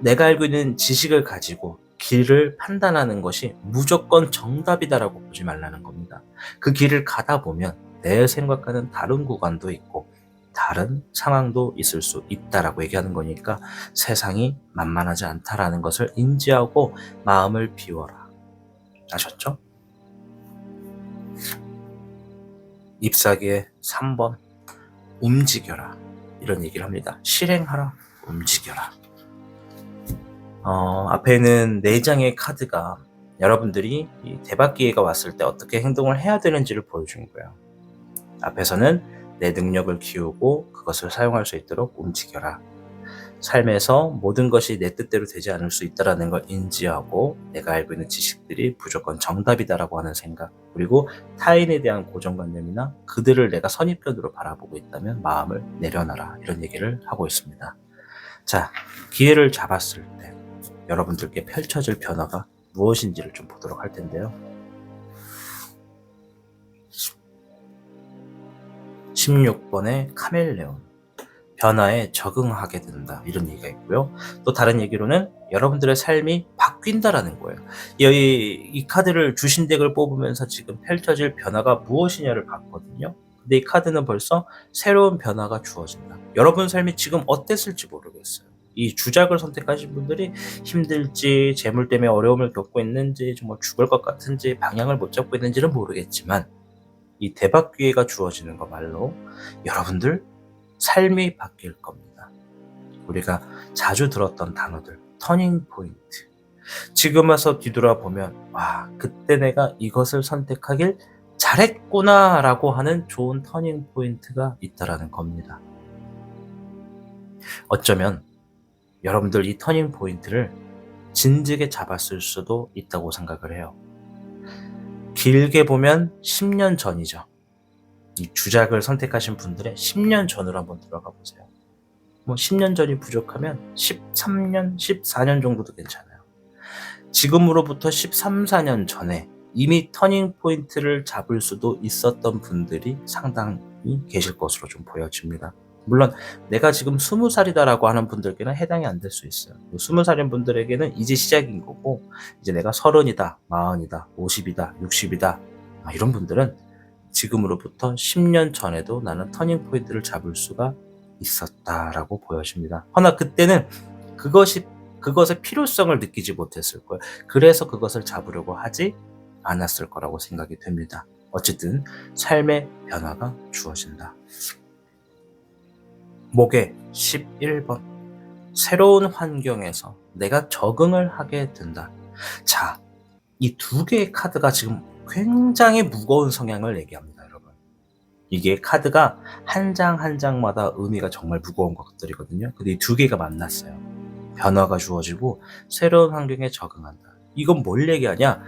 내가 알고 있는 지식을 가지고 길을 판단하는 것이 무조건 정답이다라고 보지 말라는 겁니다. 그 길을 가다 보면 내 생각과는 다른 구간도 있고 다른 상황도 있을 수 있다라고 얘기하는 거니까 세상이 만만하지 않다라는 것을 인지하고 마음을 비워라. 아셨죠? 잎사귀의 3번 움직여라 이런 얘기를 합니다. 실행하라, 움직여라. 앞에는 4장의 카드가 여러분들이 이 대박 기회가 왔을 때 어떻게 행동을 해야 되는지를 보여준 거예요. 앞에서는 내 능력을 키우고 그것을 사용할 수 있도록 움직여라. 삶에서 모든 것이 내 뜻대로 되지 않을 수 있다는 걸 인지하고 내가 알고 있는 지식들이 무조건 정답이다라고 하는 생각, 그리고 타인에 대한 고정관념이나 그들을 내가 선입견으로 바라보고 있다면 마음을 내려놔라 이런 얘기를 하고 있습니다. 자, 기회를 잡았을 때 여러분들께 펼쳐질 변화가 무엇인지를 좀 보도록 할 텐데요. 16번의 카멜레온, 변화에 적응하게 된다 이런 얘기가 있고요. 또 다른 얘기로는 여러분들의 삶이 바뀐다라는 거예요. 이 카드를 주신 덱을 뽑으면서 지금 펼쳐질 변화가 무엇이냐를 봤거든요. 근데 이 카드는 벌써 새로운 변화가 주어진다. 여러분 삶이 지금 어땠을지 모르겠어요. 이 주작을 선택하신 분들이 힘들지, 재물 때문에 어려움을 겪고 있는지, 정말 죽을 것 같은지, 방향을 못 잡고 있는지는 모르겠지만 이 대박 기회가 주어지는 거 말로 여러분들 삶이 바뀔 겁니다. 우리가 자주 들었던 단어들, 터닝 포인트. 지금 와서 뒤돌아보면 와, 그때 내가 이것을 선택하길 잘했구나 라고 하는 좋은 터닝 포인트가 있다라는 겁니다. 어쩌면 여러분들 이 터닝 포인트를 진즉에 잡았을 수도 있다고 생각을 해요. 길게 보면 10년 전이죠. 이 주작을 선택하신 분들의 10년 전으로 한번 들어가 보세요. 10년 전이 부족하면 13년, 14년 정도도 괜찮아요. 지금으로부터 13, 14년 전에 이미 터닝 포인트를 잡을 수도 있었던 분들이 상당히 계실 것으로 좀 보여집니다. 물론 내가 지금 20살이다라고 하는 분들께는 해당이 안 될 수 있어요. 20살인 분들에게는 이제 시작인 거고, 이제 내가 30이다, 40이다, 50이다, 60이다 이런 분들은 지금으로부터 10년 전에도 나는 터닝 포인트를 잡을 수가 있었다라고 보여집니다. 허나 그때는 그것의 필요성을 느끼지 못했을 거예요. 그래서 그것을 잡으려고 하지 않았을 거라고 생각이 됩니다. 어쨌든 삶의 변화가 주어진다. 목의 11번, 새로운 환경에서 내가 적응을 하게 된다. 자, 이 2개의 카드가 지금 굉장히 무거운 성향을 얘기합니다, 여러분. 이게 카드가 한 장 한 장마다 의미가 정말 무거운 것들이거든요. 근데 이 2개가 만났어요. 변화가 주어지고 새로운 환경에 적응한다. 이건 뭘 얘기하냐?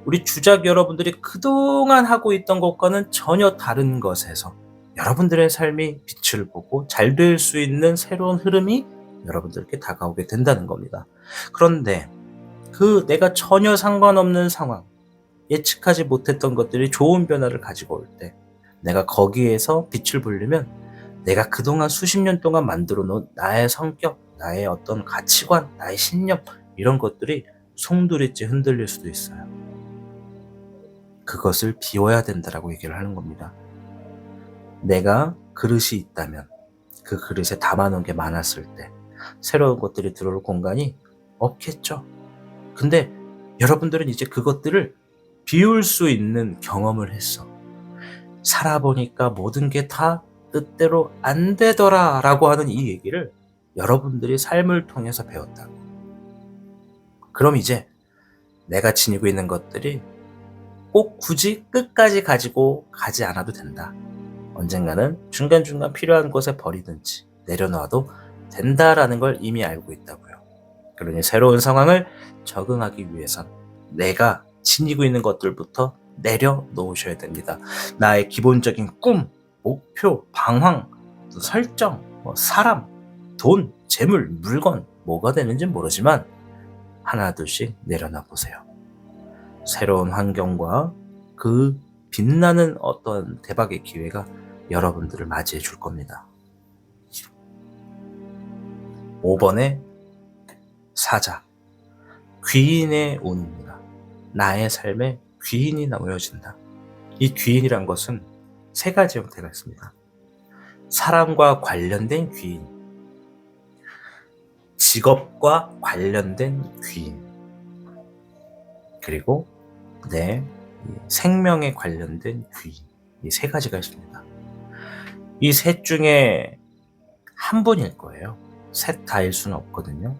우리 주작 여러분들이 그동안 하고 있던 것과는 전혀 다른 것에서 여러분들의 삶이 빛을 보고 잘 될 수 있는 새로운 흐름이 여러분들께 다가오게 된다는 겁니다. 그런데 내가 전혀 상관없는 상황, 예측하지 못했던 것들이 좋은 변화를 가지고 올 때 내가 거기에서 빛을 보려면 내가 그동안 수십 년 동안 만들어 놓은 나의 성격, 나의 어떤 가치관, 나의 신념 이런 것들이 송두리째 흔들릴 수도 있어요. 그것을 비워야 된다라고 얘기를 하는 겁니다. 내가 그릇이 있다면 그 그릇에 담아놓은 게 많았을 때 새로운 것들이 들어올 공간이 없겠죠. 근데 여러분들은 이제 그것들을 비울 수 있는 경험을 했어. 살아보니까 모든 게 다 뜻대로 안 되더라 라고 하는 이 얘기를 여러분들이 삶을 통해서 배웠다고. 그럼 이제 내가 지니고 있는 것들이 꼭 굳이 끝까지 가지고 가지 않아도 된다. 언젠가는 중간중간 필요한 곳에 버리든지 내려놔도 된다라는 걸 이미 알고 있다고요. 그러니 새로운 상황을 적응하기 위해선 내가 지니고 있는 것들부터 내려놓으셔야 됩니다. 나의 기본적인 꿈, 목표, 방황, 설정, 사람, 돈, 재물, 물건 뭐가 되는지 모르지만 하나 둘씩 내려놔 보세요. 새로운 환경과 그 빛나는 어떤 대박의 기회가 여러분들을 맞이해 줄 겁니다. 5번의 사자, 귀인의 운입니다. 나의 삶에 귀인이 놓여진다. 이 귀인이란 것은 3가지 형태가 있습니다. 사람과 관련된 귀인, 직업과 관련된 귀인, 그리고 내 생명에 관련된 귀인, 이 세 가지가 있습니다. 이 셋 중에 한 분일 거예요. 셋 다일 수는 없거든요.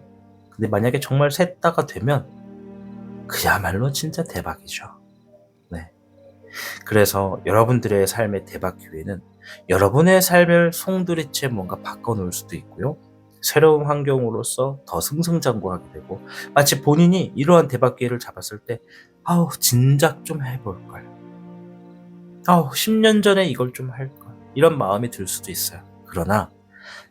근데 만약에 정말 셋 다가 되면 그야말로 진짜 대박이죠. 네. 그래서 여러분들의 삶의 대박 기회는 여러분의 삶을 송두리째 뭔가 바꿔놓을 수도 있고요. 새로운 환경으로서 더 승승장구하게 되고, 마치 본인이 이러한 대박 기회를 잡았을 때 아우 진작 좀 해볼걸, 아우 10년 전에 이걸 좀 할걸, 이런 마음이 들 수도 있어요. 그러나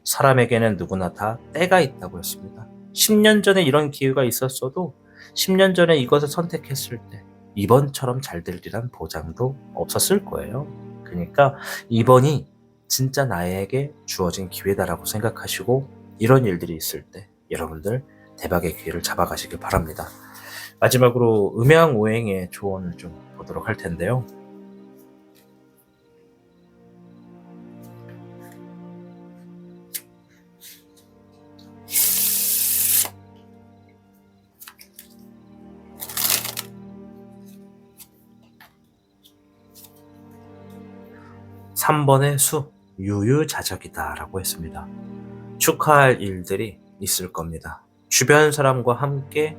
사람에게는 누구나 다 때가 있다고 했습니다. 10년 전에 이런 기회가 있었어도 10년 전에 이것을 선택했을 때 이번처럼 잘 되리란 보장도 없었을 거예요. 그러니까 이번이 진짜 나에게 주어진 기회다라고 생각하시고, 이런 일들이 있을 때 여러분들 대박의 기회를 잡아가시길 바랍니다. 마지막으로 음양오행의 조언을 좀 보도록 할 텐데요. 3번의 수, 유유자적이다 라고 했습니다. 축하할 일들이 있을 겁니다. 주변 사람과 함께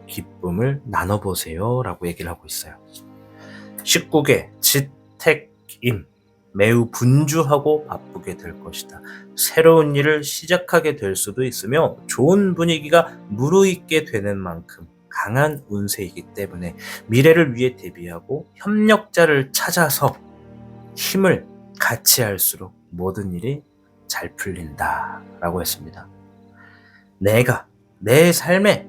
기쁨을 나눠보세요 라고 얘기를 하고 있어요. 19개 지택임, 매우 분주하고 바쁘게 될 것이다. 새로운 일을 시작하게 될 수도 있으며 좋은 분위기가 무르익게 되는 만큼 강한 운세이기 때문에 미래를 위해 대비하고 협력자를 찾아서 힘을 같이 할수록 모든 일이 잘 풀린다 라고 했습니다. 내가 내 삶에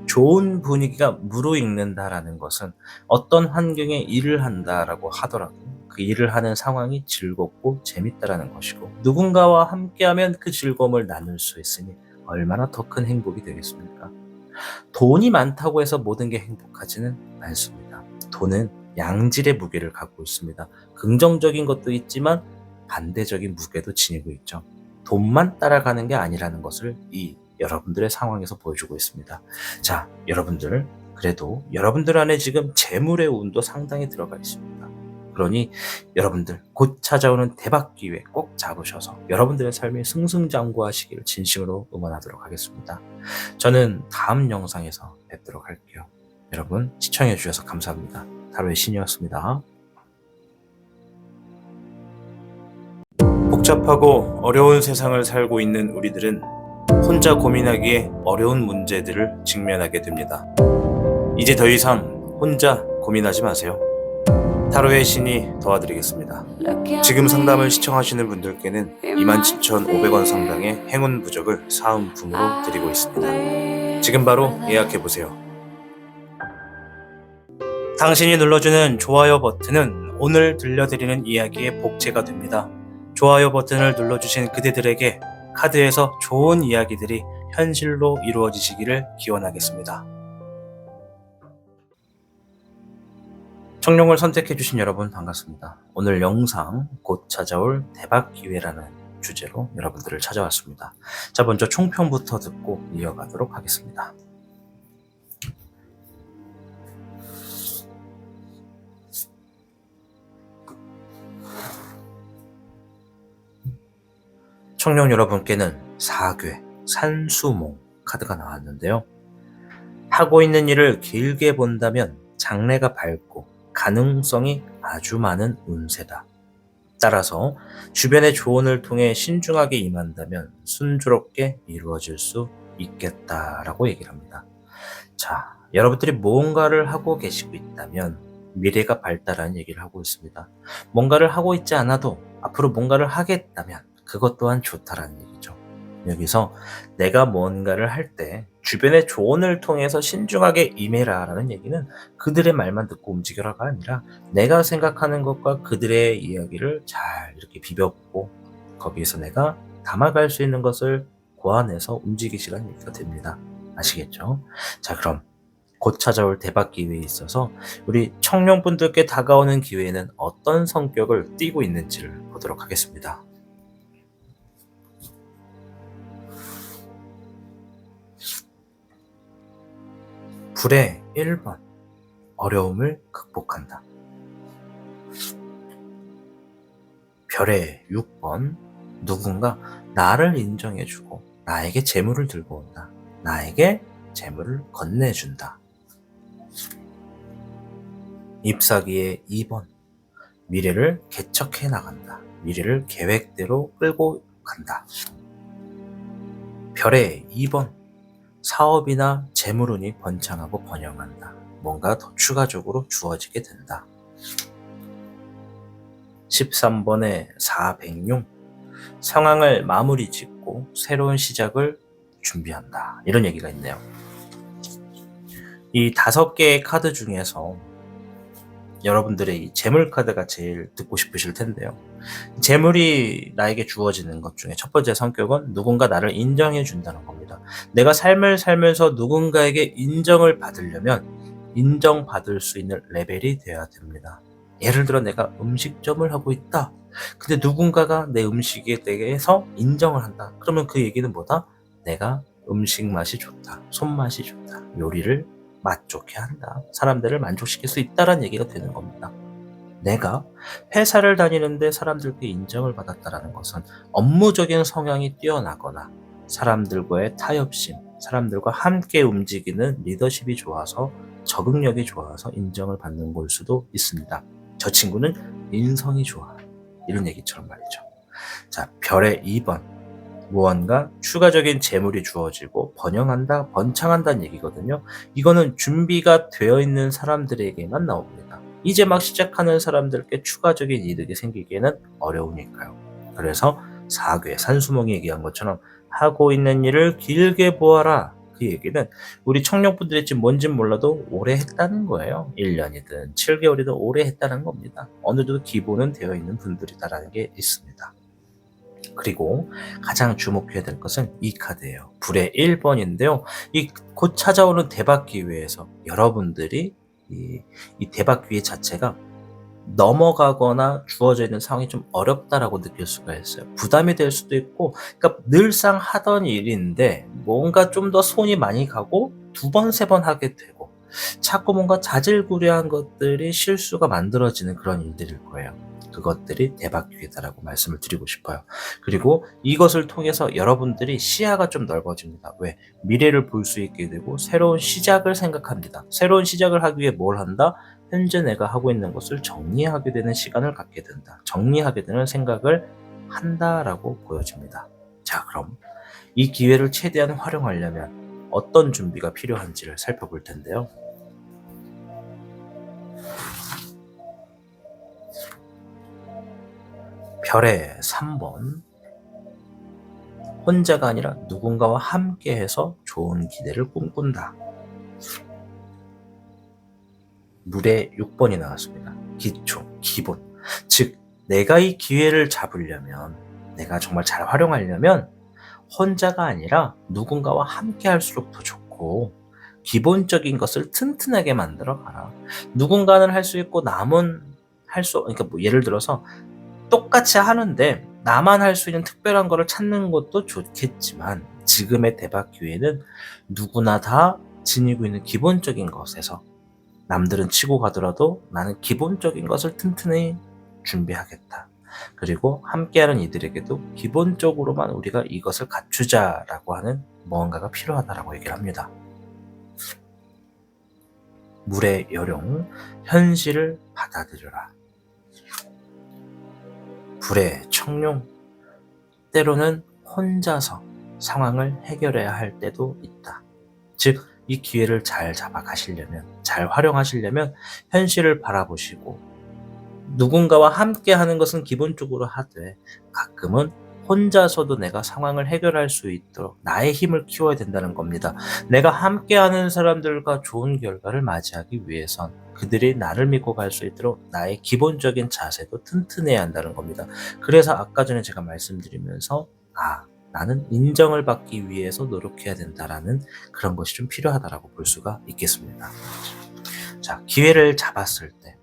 좋은 분위기가 무르익는다라는 것은 어떤 환경에 일을 한다라고 하더라도 그 일을 하는 상황이 즐겁고 재밌다라는 것이고, 누군가와 함께하면 그 즐거움을 나눌 수 있으니 얼마나 더 큰 행복이 되겠습니까? 돈이 많다고 해서 모든 게 행복하지는 않습니다. 돈은 양질의 무게를 갖고 있습니다. 긍정적인 것도 있지만 반대적인 무게도 지니고 있죠. 돈만 따라가는 게 아니라는 것을 이 여러분들의 상황에서 보여주고 있습니다. 자, 여러분들, 그래도 여러분들 안에 지금 재물의 운도 상당히 들어가 있습니다. 그러니 여러분들 곧 찾아오는 대박 기회 꼭 잡으셔서 여러분들의 삶이 승승장구하시기를 진심으로 응원하도록 하겠습니다. 저는 다음 영상에서 뵙도록 할게요. 여러분 시청해 주셔서 감사합니다. 타로의 신이었습니다. 복잡하고 어려운 세상을 살고 있는 우리들은 혼자 고민하기에 어려운 문제들을 직면하게 됩니다. 이제 더 이상 혼자 고민하지 마세요. 타로의 신이 도와드리겠습니다. 지금 상담을 시청하시는 분들께는 27,500원 상당의 행운 부적을 사은품으로 드리고 있습니다. 지금 바로 예약해보세요. 당신이 눌러주는 좋아요 버튼은 오늘 들려드리는 이야기의 복제가 됩니다. 좋아요 버튼을 눌러주신 그대들에게 카드에서 좋은 이야기들이 현실로 이루어지시기를 기원하겠습니다. 청룡을 선택해주신 여러분 반갑습니다. 오늘 영상 곧 찾아올 대박 기회라는 주제로 여러분들을 찾아왔습니다. 자, 먼저 총평부터 듣고 이어가도록 하겠습니다. 청룡 여러분께는 사괴, 산수몽 카드가 나왔는데요. 하고 있는 일을 길게 본다면 장래가 밝고 가능성이 아주 많은 운세다. 따라서 주변의 조언을 통해 신중하게 임한다면 순조롭게 이루어질 수 있겠다라고 얘기를 합니다. 자, 여러분들이 무언가를 하고 계시고 있다면 미래가 밝다라는 얘기를 하고 있습니다. 뭔가를 하고 있지 않아도 앞으로 뭔가를 하겠다면 그것 또한 좋다라는 얘기죠. 여기서 내가 뭔가를 할 때 주변의 조언을 통해서 신중하게 임해라라는 얘기는 그들의 말만 듣고 움직여라가 아니라 내가 생각하는 것과 그들의 이야기를 잘 이렇게 비벼보고 거기에서 내가 담아갈 수 있는 것을 고안해서 움직이시라는 얘기가 됩니다. 아시겠죠? 자, 그럼 곧 찾아올 대박 기회에 있어서 우리 청룡분들께 다가오는 기회에는 어떤 성격을 띠고 있는지를 보도록 하겠습니다. 불의 1번, 어려움을 극복한다. 별의 6번, 누군가 나를 인정해주고 나에게 재물을 들고 온다. 나에게 재물을 건네준다. 잎사귀의 2번, 미래를 개척해 나간다. 미래를 계획대로 끌고 간다. 별의 2번, 사업이나 재물운이 번창하고 번영한다. 뭔가 더 추가적으로 주어지게 된다. 13번의 4백룡, 상황을 마무리 짓고 새로운 시작을 준비한다. 이런 얘기가 있네요. 이 5개의 카드 중에서 여러분들의 이 재물 카드가 제일 듣고 싶으실 텐데요. 재물이 나에게 주어지는 것 중에 첫 번째 성격은 누군가 나를 인정해 준다는 겁니다. 내가 삶을 살면서 누군가에게 인정을 받으려면 인정받을 수 있는 레벨이 되어야 됩니다. 예를 들어 내가 음식점을 하고 있다. 근데 누군가가 내 음식에 대해서 인정을 한다. 그러면 그 얘기는 뭐다? 내가 음식 맛이 좋다. 손맛이 좋다. 요리를 맛 좋게 한다. 사람들을 만족시킬 수 있다는 얘기가 되는 겁니다. 내가 회사를 다니는데 사람들께 인정을 받았다는 것은 업무적인 성향이 뛰어나거나 사람들과의 타협심, 사람들과 함께 움직이는 리더십이 좋아서 적응력이 좋아서 인정을 받는 걸 수도 있습니다. 저 친구는 인성이 좋아. 이런 얘기처럼 말이죠. 자, 별의 2번. 무언가 추가적인 재물이 주어지고 번영한다, 번창한다는 얘기거든요. 이거는 준비가 되어 있는 사람들에게만 나옵니다. 이제 막 시작하는 사람들께 추가적인 이득이 생기기에는 어려우니까요. 그래서 사괴, 산수몽이 얘기한 것처럼 하고 있는 일을 길게 보아라. 그 얘기는 우리 청년분들이 지금 뭔진 몰라도 오래 했다는 거예요. 1년이든 7개월이든 오래 했다는 겁니다. 어느 정도 기본은 되어 있는 분들이다라는 게 있습니다. 그리고 가장 주목해야 될 것은 이 카드예요. 불의 1번인데요. 이 곧 찾아오는 대박 기회에서 여러분들이 이 대박 기회 자체가 넘어가거나 주어져 있는 상황이 좀 어렵다라고 느낄 수가 있어요. 부담이 될 수도 있고, 그러니까 늘상 하던 일인데 뭔가 좀 더 손이 많이 가고 2번, 3번 하게 되고 자꾸 뭔가 자질구레한 것들이 실수가 만들어지는 그런 일들일 거예요. 그것들이 대박 기회다라고 말씀을 드리고 싶어요. 그리고 이것을 통해서 여러분들이 시야가 좀 넓어집니다. 왜? 미래를 볼 수 있게 되고 새로운 시작을 생각합니다. 새로운 시작을 하기 위해 뭘 한다? 현재 내가 하고 있는 것을 정리하게 되는 시간을 갖게 된다. 정리하게 되는 생각을 한다라고 보여집니다. 자, 그럼 이 기회를 최대한 활용하려면 어떤 준비가 필요한지를 살펴볼 텐데요. 별의 3번, 혼자가 아니라 누군가와 함께해서 좋은 기대를 꿈꾼다. 물의 6번이 나왔습니다. 기초, 기본. 즉, 내가 이 기회를 잡으려면, 내가 정말 잘 활용하려면 혼자가 아니라 누군가와 함께 할수록 더 좋고 기본적인 것을 튼튼하게 만들어 가라. 누군가는 할 수 있고 남은 그러니까 뭐 예를 들어서 똑같이 하는데 나만 할 수 있는 특별한 거를 찾는 것도 좋겠지만 지금의 대박 기회는 누구나 다 지니고 있는 기본적인 것에서 남들은 치고 가더라도 나는 기본적인 것을 튼튼히 준비하겠다. 그리고 함께하는 이들에게도 기본적으로만 우리가 이것을 갖추자라고 하는 무언가가 필요하다라고 얘기를 합니다. 물의 여룡, 현실을 받아들여라. 불의 청룡, 때로는 혼자서 상황을 해결해야 할 때도 있다. 즉, 이 기회를 잘 잡아가시려면, 잘 활용하시려면 현실을 바라보시고 누군가와 함께 하는 것은 기본적으로 하되 가끔은 혼자서도 내가 상황을 해결할 수 있도록 나의 힘을 키워야 된다는 겁니다. 내가 함께하는 사람들과 좋은 결과를 맞이하기 위해선 그들이 나를 믿고 갈 수 있도록 나의 기본적인 자세도 튼튼해야 한다는 겁니다. 그래서 아까 전에 제가 말씀드리면서 나는 인정을 받기 위해서 노력해야 된다라는 그런 것이 좀 필요하다라고 볼 수가 있겠습니다. 자, 기회를 잡았을 때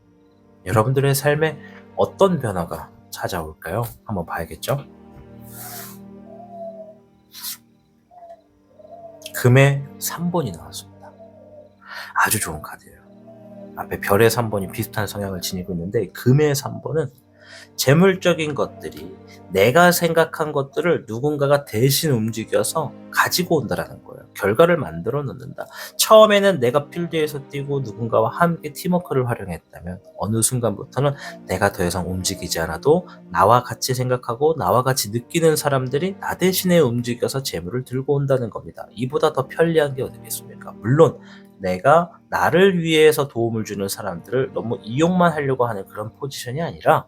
여러분들의 삶에 어떤 변화가 찾아올까요? 한번 봐야겠죠? 금의 3번이 나왔습니다. 아주 좋은 카드예요. 앞에 별의 3번이 비슷한 성향을 지니고 있는데 금의 3번은 재물적인 것들이 내가 생각한 것들을 누군가가 대신 움직여서 가지고 온다라는 거예요. 결과를 만들어 놓는다. 처음에는 내가 필드에서 뛰고 누군가와 함께 팀워크를 활용했다면 어느 순간부터는 내가 더 이상 움직이지 않아도 나와 같이 생각하고 나와 같이 느끼는 사람들이 나 대신에 움직여서 재물을 들고 온다는 겁니다. 이보다 더 편리한 게 어디겠습니까? 물론 내가 나를 위해서 도움을 주는 사람들을 너무 이용만 하려고 하는 그런 포지션이 아니라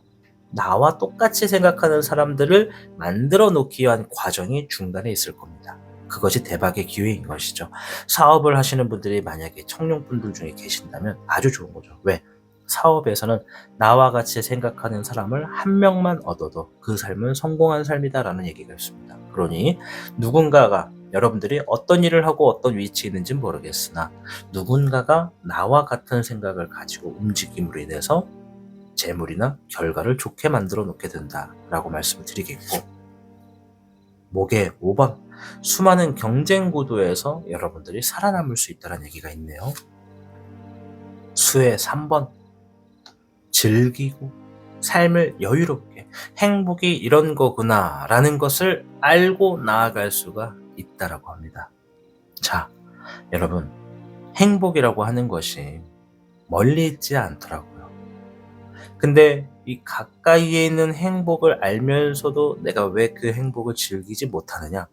나와 똑같이 생각하는 사람들을 만들어 놓기 위한 과정이 중간에 있을 겁니다. 그것이 대박의 기회인 것이죠. 사업을 하시는 분들이 만약에 청룡분들 중에 계신다면 아주 좋은 거죠. 왜? 사업에서는 나와 같이 생각하는 사람을 한 명만 얻어도 그 삶은 성공한 삶이다라는 얘기가 있습니다. 그러니 누군가가 여러분들이 어떤 일을 하고 어떤 위치에 있는지는 모르겠으나 누군가가 나와 같은 생각을 가지고 움직임으로 인해서 재물이나 결과를 좋게 만들어 놓게 된다라고 말씀을 드리겠고, 목의 5번 수많은 경쟁 구도에서 여러분들이 살아남을 수 있다는 얘기가 있네요. 수의 3번 즐기고 삶을 여유롭게 행복이 이런 거구나 라는 것을 알고 나아갈 수가 있다라고 합니다. 자, 여러분, 행복이라고 하는 것이 멀리 있지 않더라고요. 근데 이 가까이에 있는 행복을 알면서도 내가 왜 그 행복을 즐기지 못하느냐?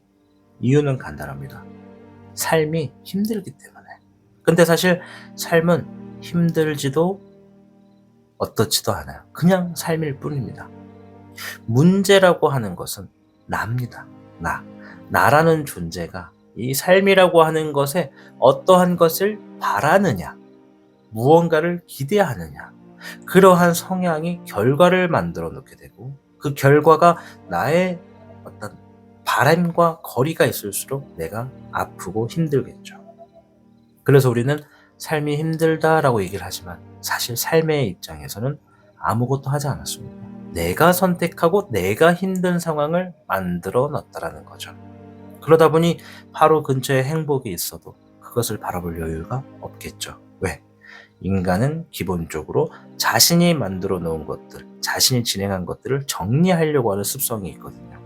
이유는 간단합니다. 삶이 힘들기 때문에. 근데 사실 삶은 힘들지도 어떻지도 않아요. 그냥 삶일 뿐입니다. 문제라고 하는 것은 나입니다. 나라는 존재가 이 삶이라고 하는 것에 어떠한 것을 바라느냐, 무언가를 기대하느냐, 그러한 성향이 결과를 만들어 놓게 되고 그 결과가 나의 어떤 바람과 거리가 있을수록 내가 아프고 힘들겠죠. 그래서 우리는 삶이 힘들다라고 얘기를 하지만 사실 삶의 입장에서는 아무것도 하지 않았습니다. 내가 선택하고 내가 힘든 상황을 만들어 놨다라는 거죠. 그러다 보니 바로 근처에 행복이 있어도 그것을 바라볼 여유가 없겠죠. 왜? 인간은 기본적으로 자신이 만들어 놓은 것들, 자신이 진행한 것들을 정리하려고 하는 습성이 있거든요.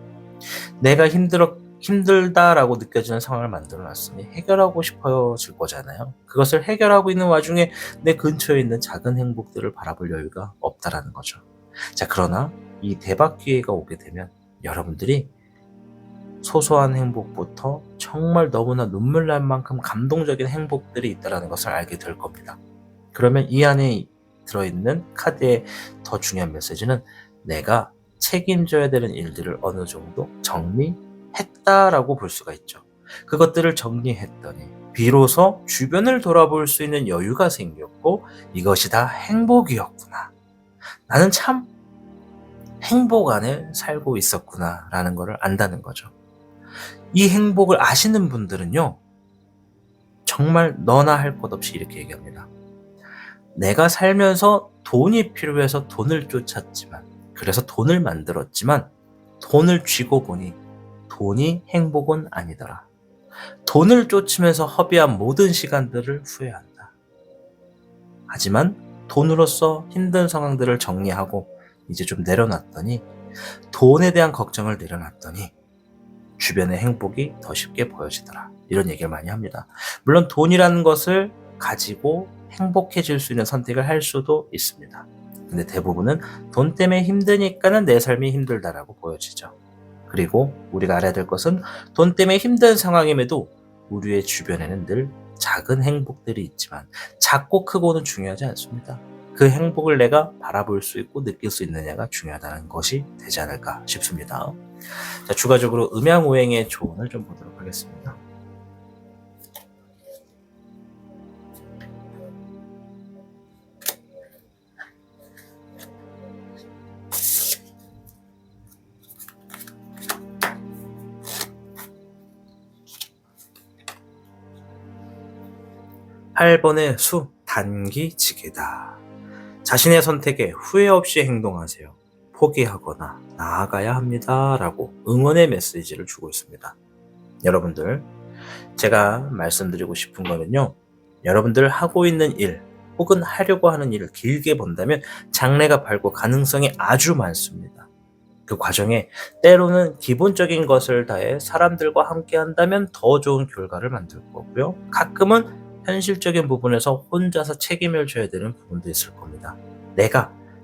내가 힘들다라고 느껴지는 상황을 만들어 놨으니 해결하고 싶어질 거잖아요. 그것을 해결하고 있는 와중에 내 근처에 있는 작은 행복들을 바라볼 여유가 없다라는 거죠. 자, 그러나 이 대박 기회가 오게 되면 여러분들이 소소한 행복부터 정말 너무나 눈물 날 만큼 감동적인 행복들이 있다는 것을 알게 될 겁니다. 그러면 이 안에 들어있는 카드의 더 중요한 메시지는 내가 책임져야 되는 일들을 어느 정도 정리했다라고 볼 수가 있죠. 그것들을 정리했더니 비로소 주변을 돌아볼 수 있는 여유가 생겼고 이것이 다 행복이었구나. 나는 참 행복 안에 살고 있었구나 라는 것을 안다는 거죠. 이 행복을 아시는 분들은요, 정말 너나 할 것 없이 이렇게 얘기합니다. 내가 살면서 돈이 필요해서 돈을 쫓았지만, 그래서 돈을 만들었지만 돈을 쥐고 보니 돈이 행복은 아니더라. 돈을 쫓으면서 허비한 모든 시간들을 후회한다. 하지만 돈으로서 힘든 상황들을 정리하고 이제 좀 내려놨더니, 돈에 대한 걱정을 내려놨더니 주변의 행복이 더 쉽게 보여지더라. 이런 얘기를 많이 합니다. 물론 돈이라는 것을 가지고 행복해질 수 있는 선택을 할 수도 있습니다. 근데 대부분은 돈 때문에 힘드니까는 내 삶이 힘들다라고 보여지죠. 그리고 우리가 알아야 될 것은 돈 때문에 힘든 상황임에도 우리의 주변에는 늘 작은 행복들이 있지만 작고 크고는 중요하지 않습니다. 그 행복을 내가 바라볼 수 있고 느낄 수 있느냐가 중요하다는 것이 되지 않을까 싶습니다. 자, 추가적으로 음양오행의 조언을 좀 보도록 하겠습니다. (8번의) 수, 단기지게다. 자신의 선택에 후회 없이 행동하세요. 포기하거나 나아가야 합니다. 라고 응원의 메시지를 주고 있습니다. 여러분들, 제가 말씀드리고 싶은 거는요, 여러분들 하고 있는 일 혹은 하려고 하는 일을 길게 본다면 장래가 밝고 가능성이 아주 많습니다. 그 과정에 때로는 기본적인 것을 다해 사람들과 함께 한다면 더 좋은 결과를 만들 거고요. 가끔은 현실적인 부분에서 혼자서 책임을 져야 되는 부분도 있을 겁니다.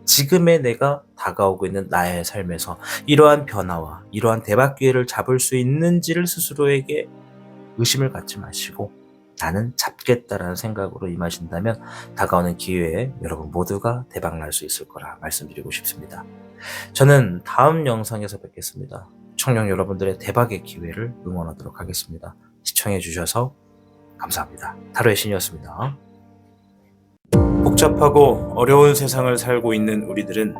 지금의 내가 다가오고 있는 나의 삶에서 이러한 변화와 이러한 대박 기회를 잡을 수 있는지를 스스로에게 의심을 갖지 마시고 나는 잡겠다라는 생각으로 임하신다면 다가오는 기회에 여러분 모두가 대박 날 수 있을 거라 말씀드리고 싶습니다. 저는 다음 영상에서 뵙겠습니다. 청년 여러분들의 대박의 기회를 응원하도록 하겠습니다. 시청해 주셔서 감사합니다. 타로의 신이었습니다. 복잡하고 어려운 세상을 살고 있는 우리들은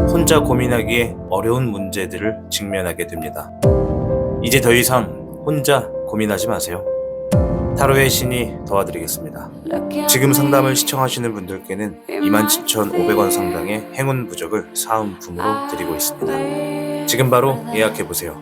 혼자 고민하기에 어려운 문제들을 직면하게 됩니다. 이제 더 이상 혼자 고민하지 마세요. 타로의 신이 도와드리겠습니다. 지금 상담을 시청하시는 분들께는 27,500원 상당의 행운 부적을 사은품으로 드리고 있습니다. 지금 바로 예약해보세요.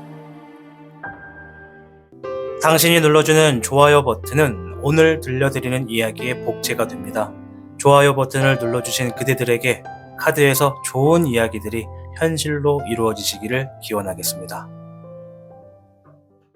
당신이 눌러주는 좋아요 버튼은 오늘 들려드리는 이야기의 복제가 됩니다. 좋아요 버튼을 눌러주신 그대들에게 카드에서 좋은 이야기들이 현실로 이루어지시기를 기원하겠습니다.